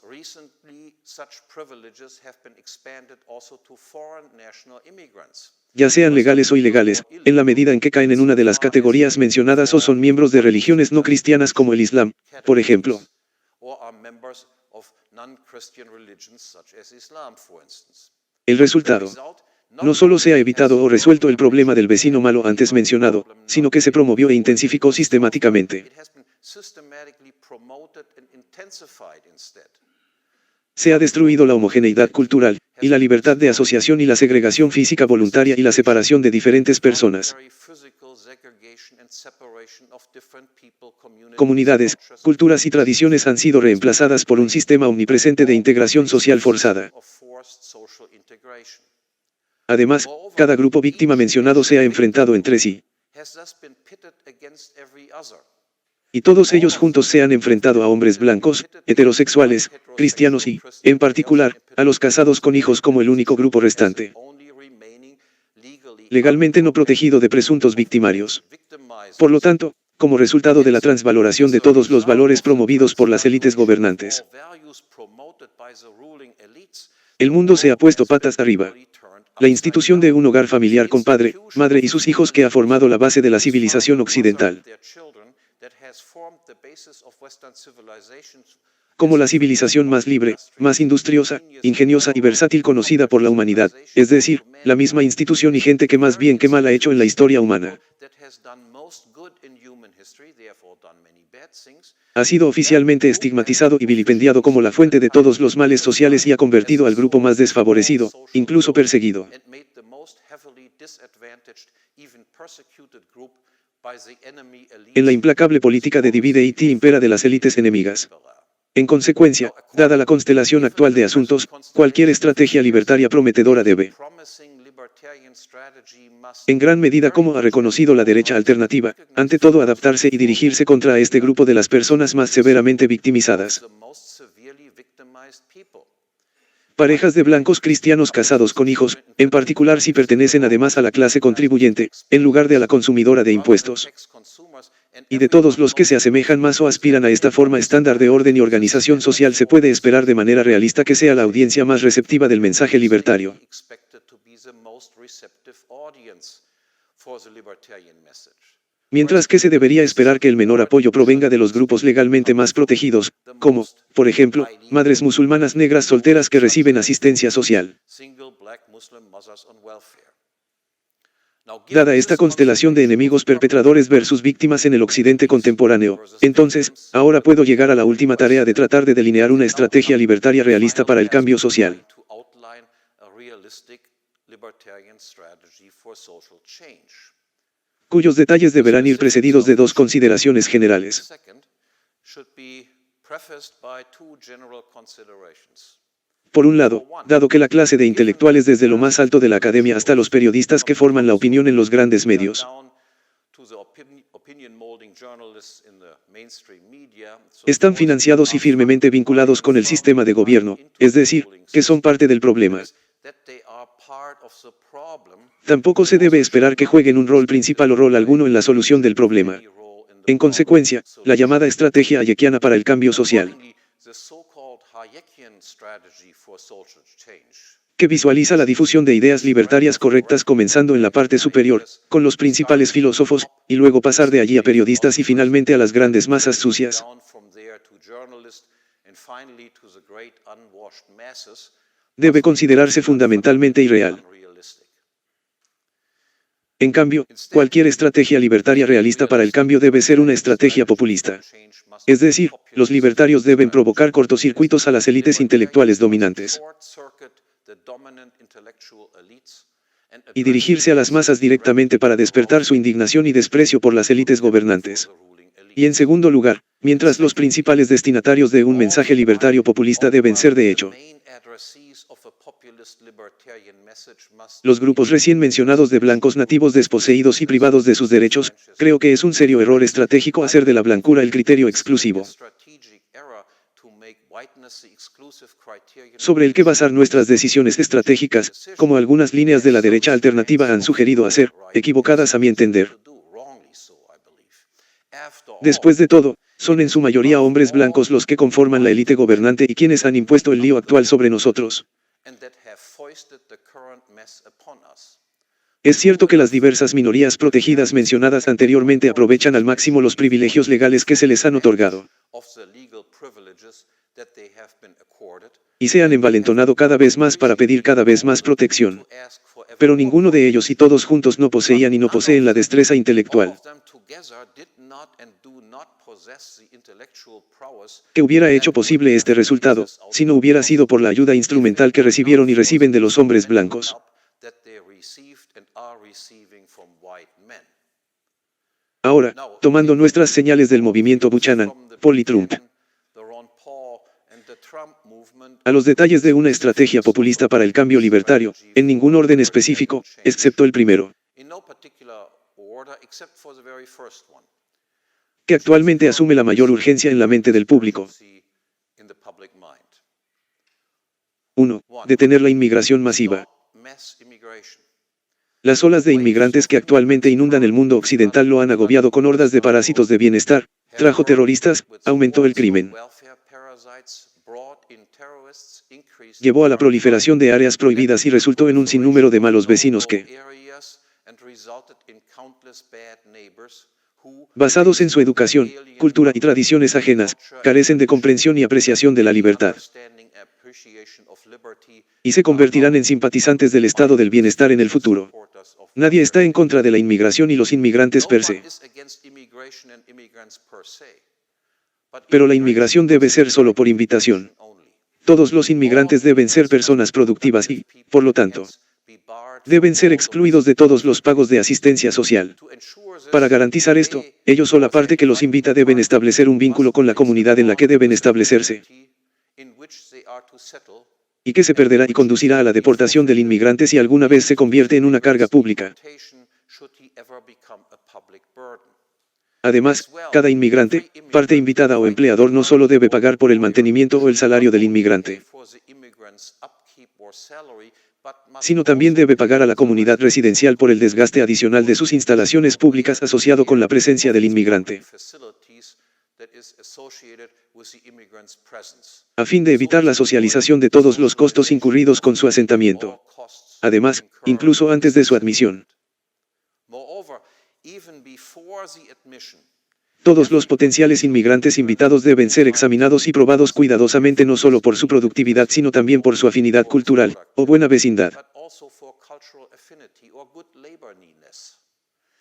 ya sean legales o ilegales, en la medida en que caen en una de las categorías mencionadas o son miembros de religiones no cristianas como el Islam, por ejemplo. El resultado: no solo se ha evitado o resuelto el problema del vecino malo antes mencionado, sino que se promovió e intensificó sistemáticamente. Se ha destruido la homogeneidad cultural, y la libertad de asociación y la segregación física voluntaria y la separación de diferentes personas, comunidades, culturas y tradiciones han sido reemplazadas por un sistema omnipresente de integración social forzada. Además, cada grupo víctima mencionado se ha enfrentado entre sí. Y todos ellos juntos se han enfrentado a hombres blancos, heterosexuales, cristianos y, en particular, a los casados con hijos como el único grupo restante, legalmente no protegido de presuntos victimarios. Por lo tanto, como resultado de la transvaloración de todos los valores promovidos por las élites gobernantes, el mundo se ha puesto patas arriba. La institución de un hogar familiar con padre, madre y sus hijos que ha formado la base de la civilización occidental, como la civilización más libre, más industriosa, ingeniosa y versátil conocida por la humanidad, es decir, la misma institución y gente que más bien que mal ha hecho en la historia humana, ha sido oficialmente estigmatizado y vilipendiado como la fuente de todos los males sociales y ha convertido al grupo más desfavorecido, incluso perseguido, en la implacable política de divide y impera de las élites enemigas. En consecuencia, dada la constelación actual de asuntos, cualquier estrategia libertaria prometedora debe, en gran medida como ha reconocido la derecha alternativa, ante todo adaptarse y dirigirse contra este grupo de las personas más severamente victimizadas. Parejas de blancos cristianos casados con hijos, en particular si pertenecen además a la clase contribuyente, en lugar de a la consumidora de impuestos. y de todos los que se asemejan más o aspiran a esta forma estándar de orden y organización social se puede esperar de manera realista que sea la audiencia más receptiva del mensaje libertario. Mientras que se debería esperar que el menor apoyo provenga de los grupos legalmente más protegidos, como, por ejemplo, madres musulmanas negras solteras que reciben asistencia social. Dada esta constelación de enemigos perpetradores versus víctimas en el occidente contemporáneo, entonces, ahora puedo llegar a la última tarea de tratar de delinear una estrategia libertaria realista para el cambio social. Cuyos detalles deberán ir precedidos de dos consideraciones generales. Por un lado, dado que la clase de intelectuales desde lo más alto de la academia hasta los periodistas que forman la opinión en los grandes medios, están financiados y firmemente vinculados con el sistema de gobierno, es decir, que son parte del problema. Tampoco se debe esperar que jueguen un rol principal o rol alguno en la solución del problema. En consecuencia, la llamada estrategia hayekiana para el cambio social, que visualiza la difusión de ideas libertarias correctas comenzando en la parte superior, con los principales filósofos, y luego pasar de allí a periodistas y finalmente a las grandes masas sucias, debe considerarse fundamentalmente irreal. En cambio, cualquier estrategia libertaria realista para el cambio debe ser una estrategia populista. Es decir, los libertarios deben provocar cortocircuitos a las élites intelectuales dominantes y dirigirse a las masas directamente para despertar su indignación y desprecio por las élites gobernantes. Y en segundo lugar, mientras los principales destinatarios de un mensaje libertario populista deben ser de hecho los grupos recién mencionados de blancos nativos desposeídos y privados de sus derechos, creo que es un serio error estratégico hacer de la blancura el criterio exclusivo sobre el que basar nuestras decisiones estratégicas, como algunas líneas de la derecha alternativa han sugerido hacer, equivocadas a mi entender. Después de todo, son en su mayoría hombres blancos los que conforman la élite gobernante y quienes han impuesto el lío actual sobre nosotros. Es cierto que las diversas minorías protegidas mencionadas anteriormente aprovechan al máximo los privilegios legales que se les han otorgado y se han envalentonado cada vez más para pedir cada vez más protección. Pero ninguno de ellos y todos juntos no poseían y no poseen la destreza intelectual que hubiera hecho posible este resultado, si no hubiera sido por la ayuda instrumental que recibieron y reciben de los hombres blancos. Ahora, tomando nuestras señales del movimiento Buchanan, Paul y Trump, a los detalles de una estrategia populista para el cambio libertario, en ningún orden específico, excepto el primero, que actualmente asume la mayor urgencia en la mente del público. 1. Detener la inmigración masiva. Las olas de inmigrantes que actualmente inundan el mundo occidental lo han agobiado con hordas de parásitos de bienestar, trajo terroristas, aumentó el crimen, llevó a la proliferación de áreas prohibidas y resultó en un sinnúmero de malos vecinos que, basados en su educación, cultura y tradiciones ajenas, carecen de comprensión y apreciación de la libertad, y se convertirán en simpatizantes del estado del bienestar en el futuro. Nadie está en contra de la inmigración y los inmigrantes per se. Pero la inmigración debe ser solo por invitación. Todos los inmigrantes deben ser personas productivas y, por lo tanto, deben ser excluidos de todos los pagos de asistencia social. Para garantizar esto, ellos o la parte que los invita deben establecer un vínculo con la comunidad en la que deben establecerse, y que se perderá y conducirá a la deportación del inmigrante si alguna vez se convierte en una carga pública. Además, cada inmigrante, parte invitada o empleador no solo debe pagar por el mantenimiento o el salario del inmigrante, sino también debe pagar a la comunidad residencial por el desgaste adicional de sus instalaciones públicas asociado con la presencia del inmigrante, a fin de evitar la socialización de todos los costos incurridos con su asentamiento. Además, incluso antes de su admisión, todos los potenciales inmigrantes invitados deben ser examinados y probados cuidadosamente no solo por su productividad sino también por su afinidad cultural, o buena vecindad,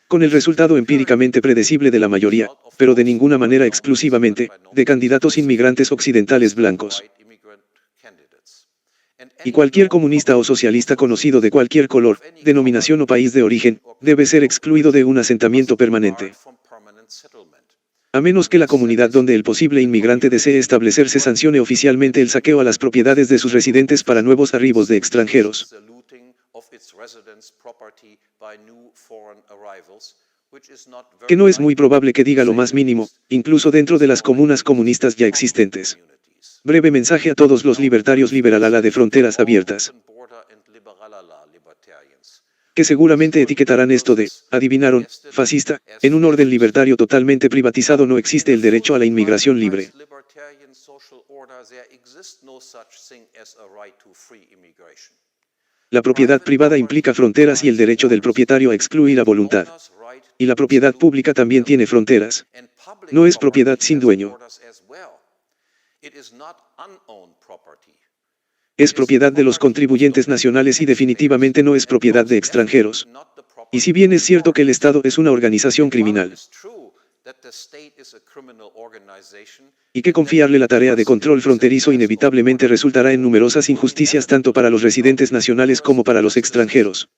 con el resultado empíricamente predecible de la mayoría, pero de ninguna manera exclusivamente, de candidatos inmigrantes occidentales blancos. Y cualquier comunista o socialista conocido de cualquier color, denominación o país de origen, debe ser excluido de un asentamiento permanente, a menos que la comunidad donde el posible inmigrante desee establecerse sancione oficialmente el saqueo a las propiedades de sus residentes para nuevos arribos de extranjeros, que no es muy probable que diga lo más mínimo, incluso dentro de las comunas comunistas ya existentes. Breve mensaje a todos los libertarios liberal de fronteras abiertas, que seguramente etiquetarán esto de, adivinaron, fascista. En un orden libertario totalmente privatizado no existe el derecho a la inmigración libre. La propiedad privada implica fronteras y el derecho del propietario a excluir a voluntad. Y la propiedad pública también tiene fronteras. No es propiedad sin dueño. Es propiedad de los contribuyentes nacionales y definitivamente no es propiedad de extranjeros. Y si bien es cierto que el Estado es una organización criminal, y que confiarle la tarea de control fronterizo inevitablemente resultará en numerosas injusticias tanto para los residentes nacionales como para los extranjeros,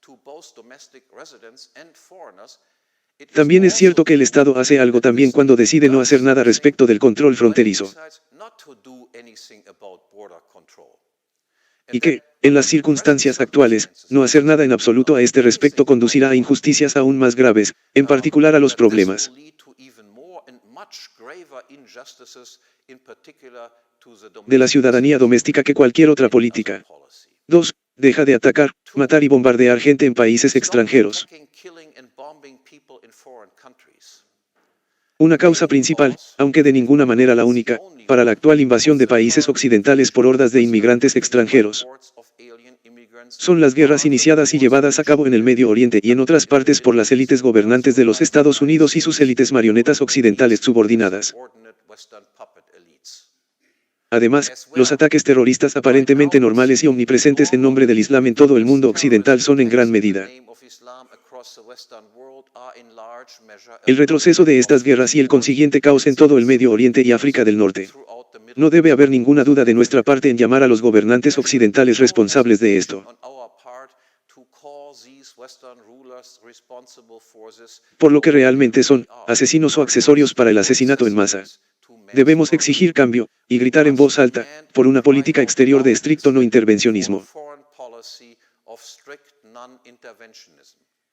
también es cierto que el Estado hace algo también cuando decide no hacer nada respecto del control fronterizo. Y que, en las circunstancias actuales, no hacer nada en absoluto a este respecto conducirá a injusticias aún más graves, en particular a los problemas de la ciudadanía doméstica que cualquier otra política. 2. Deja de atacar, matar y bombardear gente en países extranjeros. Una causa principal, aunque de ninguna manera la única, para la actual invasión de países occidentales por hordas de inmigrantes extranjeros, son las guerras iniciadas y llevadas a cabo en el Medio Oriente y en otras partes por las élites gobernantes de los Estados Unidos y sus élites marionetas occidentales subordinadas. Además, los ataques terroristas aparentemente normales y omnipresentes en nombre del Islam en todo el mundo occidental son en gran medida el retroceso de estas guerras y el consiguiente caos en todo el Medio Oriente y África del Norte. No debe haber ninguna duda de nuestra parte en llamar a los gobernantes occidentales responsables de esto, por lo que realmente son, asesinos o accesorios para el asesinato en masa. Debemos exigir cambio, y gritar en voz alta, por una política exterior de estricto no intervencionismo.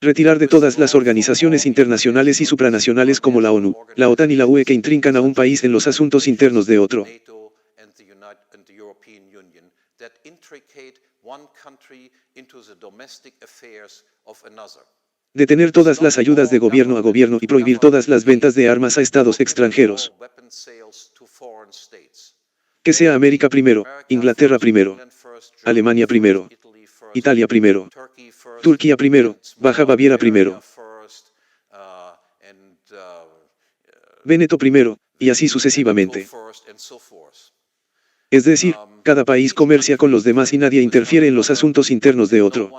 Retirar de todas las organizaciones internacionales y supranacionales como la ONU, la OTAN y la UE que intrincan a un país en los asuntos internos de otro. Detener todas las ayudas de gobierno a gobierno y prohibir todas las ventas de armas a estados extranjeros. Que sea América primero, Inglaterra primero, Alemania primero, Italia primero, Turquía primero, Baja Baviera primero, Véneto primero, y así sucesivamente. Es decir, cada país comercia con los demás y nadie interfiere en los asuntos internos de otro.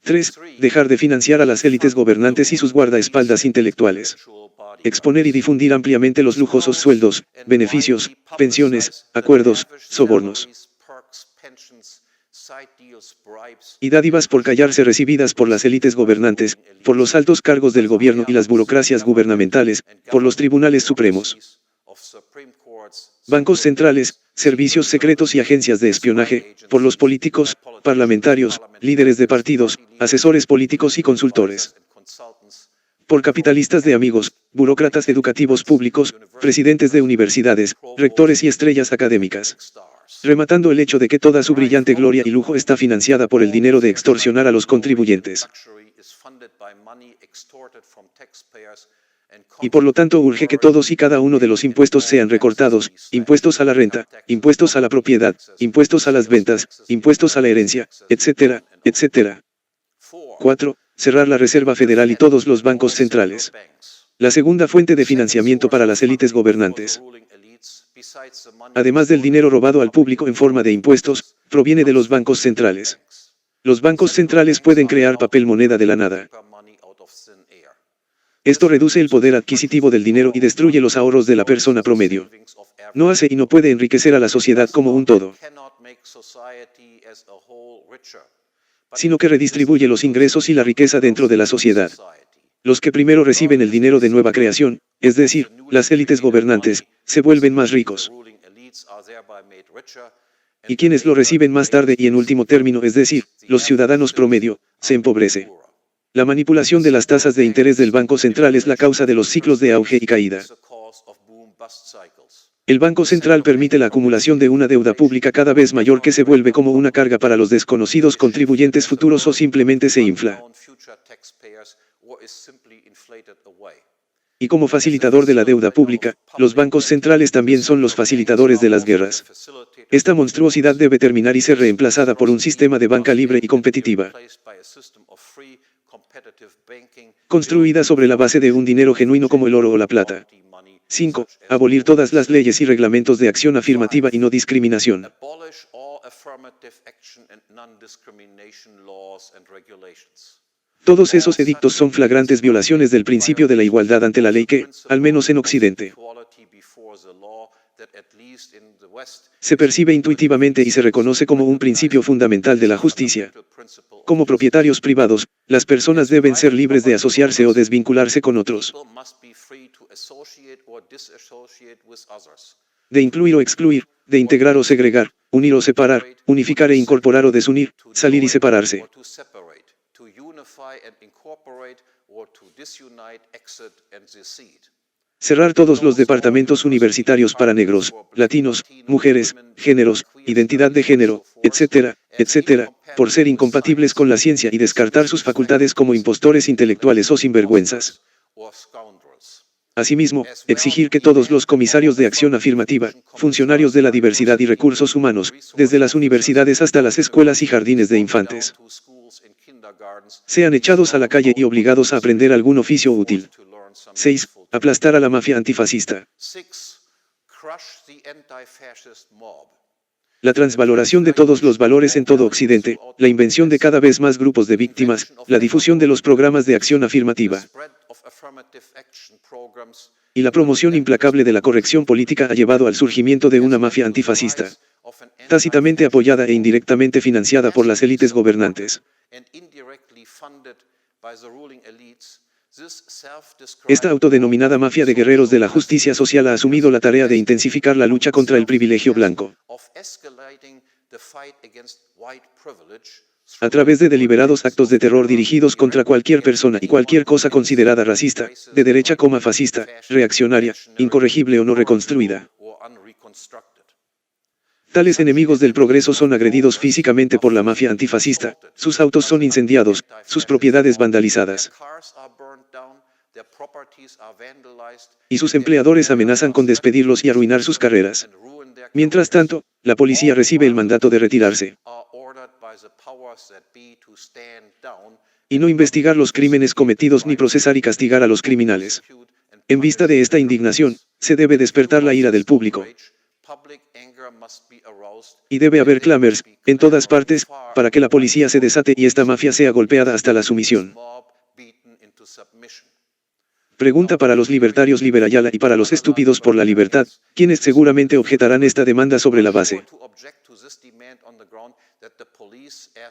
3. Dejar de financiar a las élites gobernantes y sus guardaespaldas intelectuales. Exponer y difundir ampliamente los lujosos sueldos, beneficios, pensiones, acuerdos, sobornos y dádivas por callarse recibidas por las élites gobernantes, por los altos cargos del gobierno y las burocracias gubernamentales, por los tribunales supremos, bancos centrales, servicios secretos y agencias de espionaje, por los políticos, parlamentarios, líderes de partidos, asesores políticos y consultores, por capitalistas de amigos, burócratas educativos públicos, presidentes de universidades, rectores y estrellas académicas. Rematando el hecho de que toda su brillante gloria y lujo está financiada por el dinero de extorsionar a los contribuyentes. Y por lo tanto urge que todos y cada uno de los impuestos sean recortados, impuestos a la renta, impuestos a la propiedad, impuestos a las ventas, impuestos a la herencia, etcétera, etcétera. 4. Cerrar la Reserva Federal y todos los bancos centrales. La segunda fuente de financiamiento para las élites gobernantes. Además del dinero robado al público en forma de impuestos, proviene de los bancos centrales. Los bancos centrales pueden crear papel moneda de la nada. Esto reduce el poder adquisitivo del dinero y destruye los ahorros de la persona promedio. No hace y no puede enriquecer a la sociedad como un todo, sino que redistribuye los ingresos y la riqueza dentro de la sociedad. Los que primero reciben el dinero de nueva creación, es decir, las élites gobernantes, se vuelven más ricos. Y quienes lo reciben más tarde y en último término, es decir, los ciudadanos promedio, se empobrece. La manipulación de las tasas de interés del Banco Central es la causa de los ciclos de auge y caída. El Banco Central permite la acumulación de una deuda pública cada vez mayor que se vuelve como una carga para los desconocidos contribuyentes futuros o simplemente se infla. Y como facilitador de la deuda pública, los bancos centrales también son los facilitadores de las guerras. Esta monstruosidad debe terminar y ser reemplazada por un sistema de banca libre y competitiva, construida sobre la base de un dinero genuino como el oro o la plata. 5. Abolir todas las leyes y reglamentos de acción afirmativa y no discriminación. Todos esos edictos son flagrantes violaciones del principio de la igualdad ante la ley que, al menos en Occidente, se percibe intuitivamente y se reconoce como un principio fundamental de la justicia. Como propietarios privados, las personas deben ser libres de asociarse o desvincularse con otros, de incluir o excluir, de integrar o segregar, unir o separar, unificar e incorporar o desunir, salir y separarse. Cerrar todos los departamentos universitarios para negros, latinos, mujeres, géneros, identidad de género, etcétera, etcétera, por ser incompatibles con la ciencia y descartar sus facultades como impostores intelectuales o sinvergüenzas. Asimismo, exigir que todos los comisarios de acción afirmativa, funcionarios de la diversidad y recursos humanos, desde las universidades hasta las escuelas y jardines de infantes, sean echados a la calle y obligados a aprender algún oficio útil. 6. Aplastar a la mafia antifascista. La transvaloración de todos los valores en todo Occidente, la invención de cada vez más grupos de víctimas, la difusión de los programas de acción afirmativa y la promoción implacable de la corrección política ha llevado al surgimiento de una mafia antifascista, tácitamente apoyada e indirectamente financiada por las élites gobernantes. Esta autodenominada mafia de guerreros de la justicia social ha asumido la tarea de intensificar la lucha contra el privilegio blanco, a través de deliberados actos de terror dirigidos contra cualquier persona y cualquier cosa considerada racista, de derecha como fascista, reaccionaria, incorregible o no reconstruida. Tales enemigos del progreso son agredidos físicamente por la mafia antifascista, sus autos son incendiados, sus propiedades vandalizadas, y sus empleadores amenazan con despedirlos y arruinar sus carreras. Mientras tanto, la policía recibe el mandato de retirarse y no investigar los crímenes cometidos ni procesar y castigar a los criminales. En vista de esta indignación, se debe despertar la ira del público. Y debe haber clamores, en todas partes, para que la policía se desate y esta mafia sea golpeada hasta la sumisión. Pregunta para los libertarios Liberayala y para los estúpidos por la libertad, quienes seguramente objetarán esta demanda sobre la base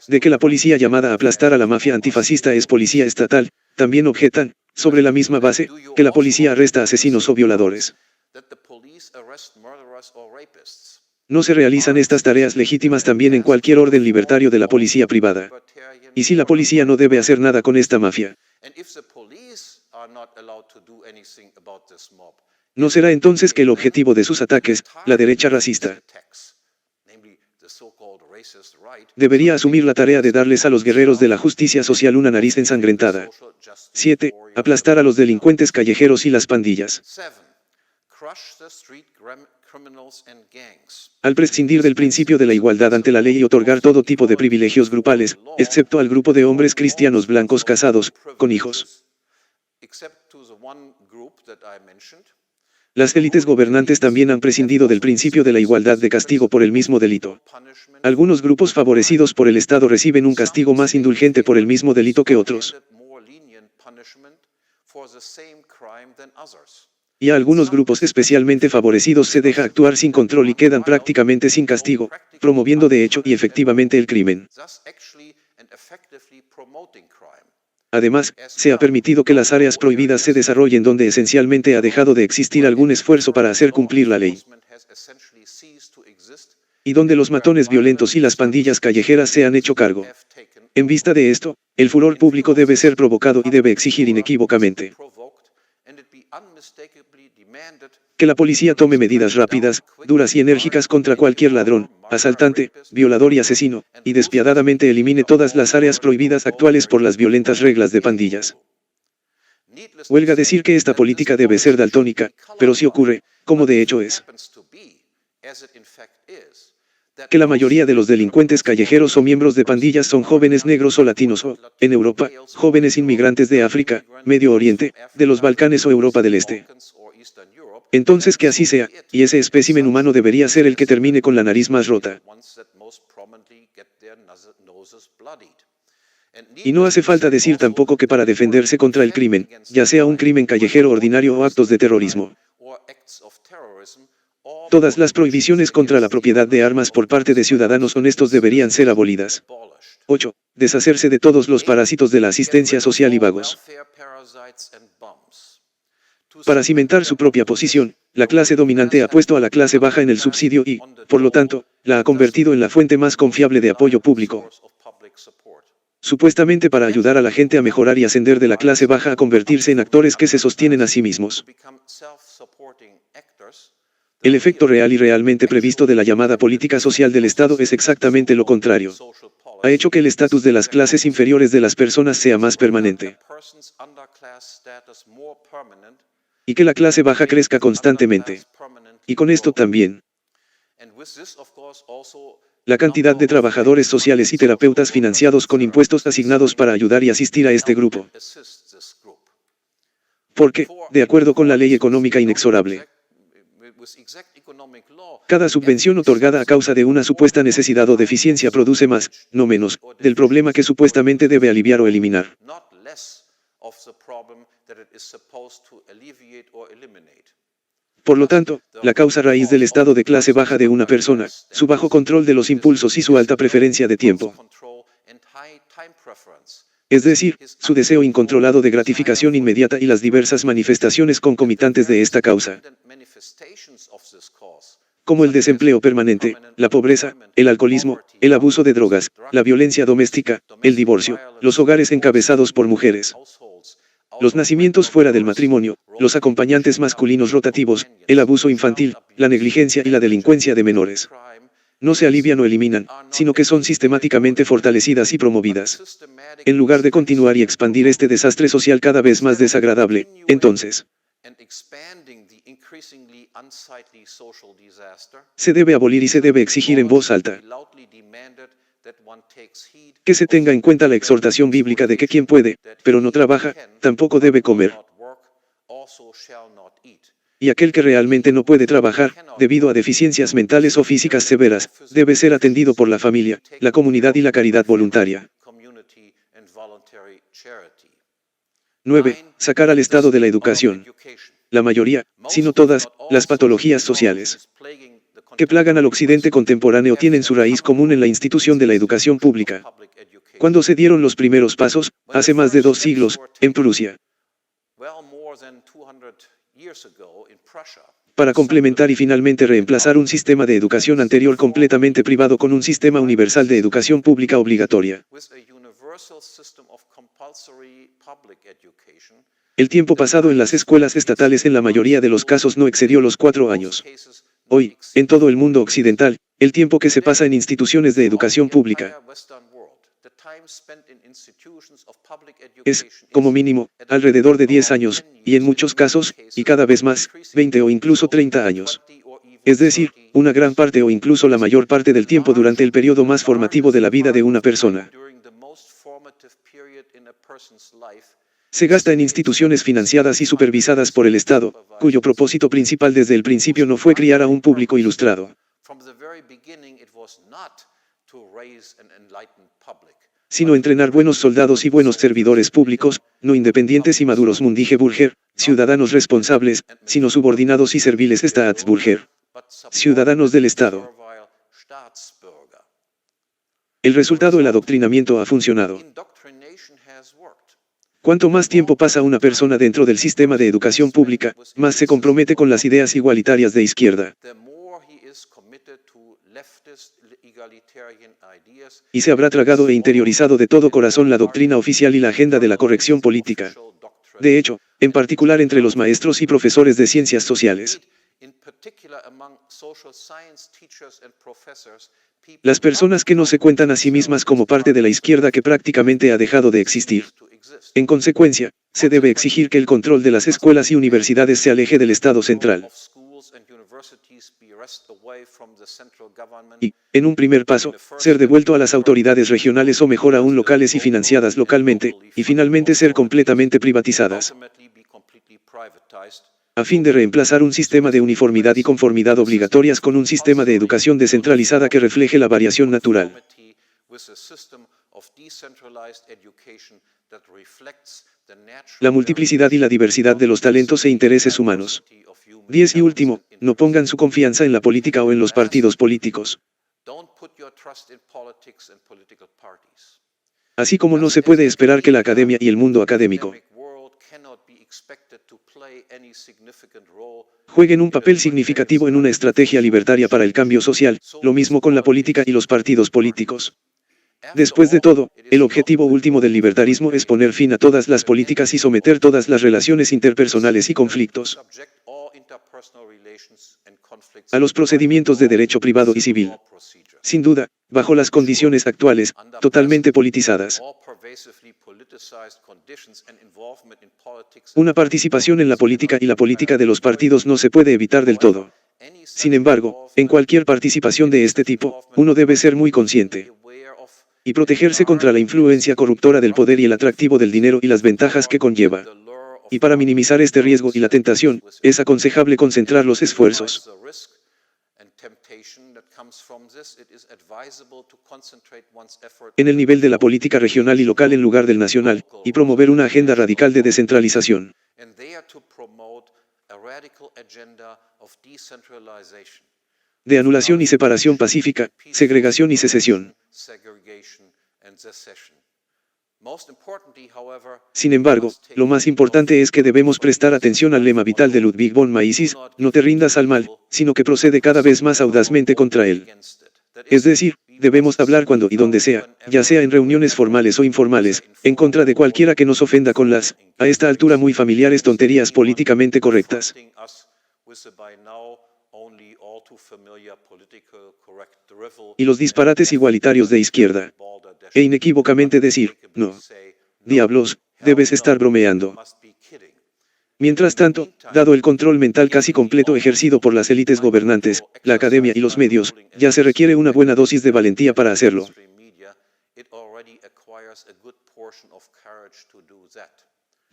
de que la policía llamada a aplastar a la mafia antifascista es policía estatal, también objetan, sobre la misma base, que la policía arresta asesinos o violadores. No se realizan estas tareas legítimas también en cualquier orden libertario de la policía privada. Y si la policía no debe hacer nada con esta mafia, No será entonces que el objetivo de sus ataques, la derecha racista, debería asumir la tarea de darles a los guerreros de la justicia social una nariz ensangrentada. 7. Aplastar a los delincuentes callejeros y las pandillas. Al prescindir del principio de la igualdad ante la ley y otorgar todo tipo de privilegios grupales, excepto al grupo de hombres cristianos blancos casados, con hijos. Las élites gobernantes también han prescindido del principio de la igualdad de castigo por el mismo delito. Algunos grupos favorecidos por el Estado reciben un castigo más indulgente por el mismo delito que otros. Y a algunos grupos especialmente favorecidos se deja actuar sin control y quedan prácticamente sin castigo, promoviendo de hecho y efectivamente el crimen. Además, se ha permitido que las áreas prohibidas se desarrollen donde esencialmente ha dejado de existir algún esfuerzo para hacer cumplir la ley. Y donde los matones violentos y las pandillas callejeras se han hecho cargo. En vista de esto, el furor público debe ser provocado y debe exigir inequívocamente que la policía tome medidas rápidas, duras y enérgicas contra cualquier ladrón, asaltante, violador y asesino, y despiadadamente elimine todas las áreas prohibidas actuales por las violentas reglas de pandillas. Huelga decir que esta política debe ser daltónica, pero si ocurre, como de hecho es, que la mayoría de los delincuentes callejeros o miembros de pandillas son jóvenes negros o latinos o, en Europa, jóvenes inmigrantes de África, Medio Oriente, de los Balcanes o Europa del Este. Entonces que así sea, y ese espécimen humano debería ser el que termine con la nariz más rota. Y no hace falta decir tampoco que para defenderse contra el crimen, ya sea un crimen callejero ordinario o actos de terrorismo, todas las prohibiciones contra la propiedad de armas por parte de ciudadanos honestos deberían ser abolidas. 8. Deshacerse de todos los parásitos de la asistencia social y vagos. Para cimentar su propia posición, la clase dominante ha puesto a la clase baja en el subsidio y, por lo tanto, la ha convertido en la fuente más confiable de apoyo público. Supuestamente para ayudar a la gente a mejorar y ascender de la clase baja a convertirse en actores que se sostienen a sí mismos. El efecto real y realmente previsto de la llamada política social del Estado es exactamente lo contrario. Ha hecho que el estatus de las clases inferiores de las personas sea más permanente. Y que la clase baja crezca constantemente. Y con esto también la cantidad de trabajadores sociales y terapeutas financiados con impuestos asignados para ayudar y asistir a este grupo. Porque, de acuerdo con la ley económica inexorable, cada subvención otorgada a causa de una supuesta necesidad o deficiencia produce más, no menos, del problema que supuestamente debe aliviar o eliminar. Por lo tanto, la causa raíz del estado de clase baja de una persona, su bajo control de los impulsos y su alta preferencia de tiempo. Es decir, su deseo incontrolado de gratificación inmediata y las diversas manifestaciones concomitantes de esta causa, como el desempleo permanente, la pobreza, el alcoholismo, el abuso de drogas, la violencia doméstica, el divorcio, los hogares encabezados por mujeres, los nacimientos fuera del matrimonio, los acompañantes masculinos rotativos, el abuso infantil, la negligencia y la delincuencia de menores. No se alivian o eliminan, sino que son sistemáticamente fortalecidas y promovidas. En lugar de continuar y expandir este desastre social cada vez más desagradable, entonces, se debe abolir y se debe exigir en voz alta que se tenga en cuenta la exhortación bíblica de que quien puede, pero no trabaja, tampoco debe comer. Y aquel que realmente no puede trabajar, debido a deficiencias mentales o físicas severas, debe ser atendido por la familia, la comunidad y la caridad voluntaria. 9. Sacar al Estado de la educación. La mayoría, si no todas, las patologías sociales que plagan al occidente contemporáneo tienen su raíz común en la institución de la educación pública. Cuando se dieron los primeros pasos, hace más de 2 siglos, en Prusia, para complementar y finalmente reemplazar un sistema de educación anterior completamente privado con un sistema universal de educación pública obligatoria. El tiempo pasado en las escuelas estatales en la mayoría de los casos no excedió los 4 años. Hoy, en todo el mundo occidental, el tiempo que se pasa en instituciones de educación pública es, como mínimo, alrededor de 10 años, y en muchos casos, y cada vez más, 20 o incluso 30 años. Es decir, una gran parte o incluso la mayor parte del tiempo durante el periodo más formativo de la vida de una persona se gasta en instituciones financiadas y supervisadas por el Estado, cuyo propósito principal desde el principio no fue criar a un público ilustrado, sino entrenar buenos soldados y buenos servidores públicos, no independientes y maduros Mundigeburger, ciudadanos responsables, sino subordinados y serviles Staatsbürger, ciudadanos del Estado. El resultado del adoctrinamiento ha funcionado. Cuanto más tiempo pasa una persona dentro del sistema de educación pública, más se compromete con las ideas igualitarias de izquierda. Y se habrá tragado e interiorizado de todo corazón la doctrina oficial y la agenda de la corrección política. De hecho, en particular entre los maestros y profesores de ciencias sociales, las personas que no se cuentan a sí mismas como parte de la izquierda que prácticamente ha dejado de existir. En consecuencia, se debe exigir que el control de las escuelas y universidades se aleje del Estado central. Y, en un primer paso, ser devuelto a las autoridades regionales o mejor aún locales y financiadas localmente, y finalmente ser completamente privatizadas, a fin de reemplazar un sistema de uniformidad y conformidad obligatorias con un sistema de educación descentralizada que refleje la variación natural, la multiplicidad y la diversidad de los talentos e intereses humanos. 10 y último, no pongan su confianza en la política o en los partidos políticos. Así como no se puede esperar que la academia y el mundo académico jueguen un papel significativo en una estrategia libertaria para el cambio social, lo mismo con la política y los partidos políticos. Después de todo, el objetivo último del libertarismo es poner fin a todas las políticas y someter todas las relaciones interpersonales y conflictos a los procedimientos de derecho privado y civil. Sin duda, bajo las condiciones actuales, totalmente politizadas. Una participación en la política y la política de los partidos no se puede evitar del todo. Sin embargo, en cualquier participación de este tipo, uno debe ser muy consciente y protegerse contra la influencia corruptora del poder y el atractivo del dinero y las ventajas que conlleva. Y para minimizar este riesgo y la tentación, es aconsejable concentrar los esfuerzos en el nivel de la política regional y local en lugar del nacional, y promover una agenda radical de descentralización, de anulación y separación pacífica, segregación y secesión. Sin embargo, lo más importante es que debemos prestar atención al lema vital de Ludwig von Mises, no te rindas al mal, sino que procede cada vez más audazmente contra él. Es decir, debemos hablar cuando y donde sea, ya sea en reuniones formales o informales, en contra de cualquiera que nos ofenda con las, a esta altura muy familiares tonterías políticamente correctas y los disparates igualitarios de izquierda. E inequívocamente decir, no. Diablos, debes estar bromeando. Mientras tanto, dado el control mental casi completo ejercido por las élites gobernantes, la academia y los medios, ya se requiere una buena dosis de valentía para hacerlo.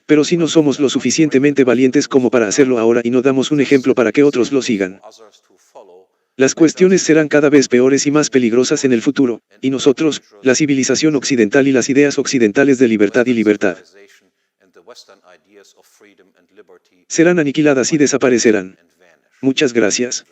Pero si no somos lo suficientemente valientes como para hacerlo ahora y no damos un ejemplo para que otros lo sigan, las cuestiones serán cada vez peores y más peligrosas en el futuro, y nosotros, la civilización occidental y las ideas occidentales de libertad y libertad, serán aniquiladas y desaparecerán. Muchas gracias.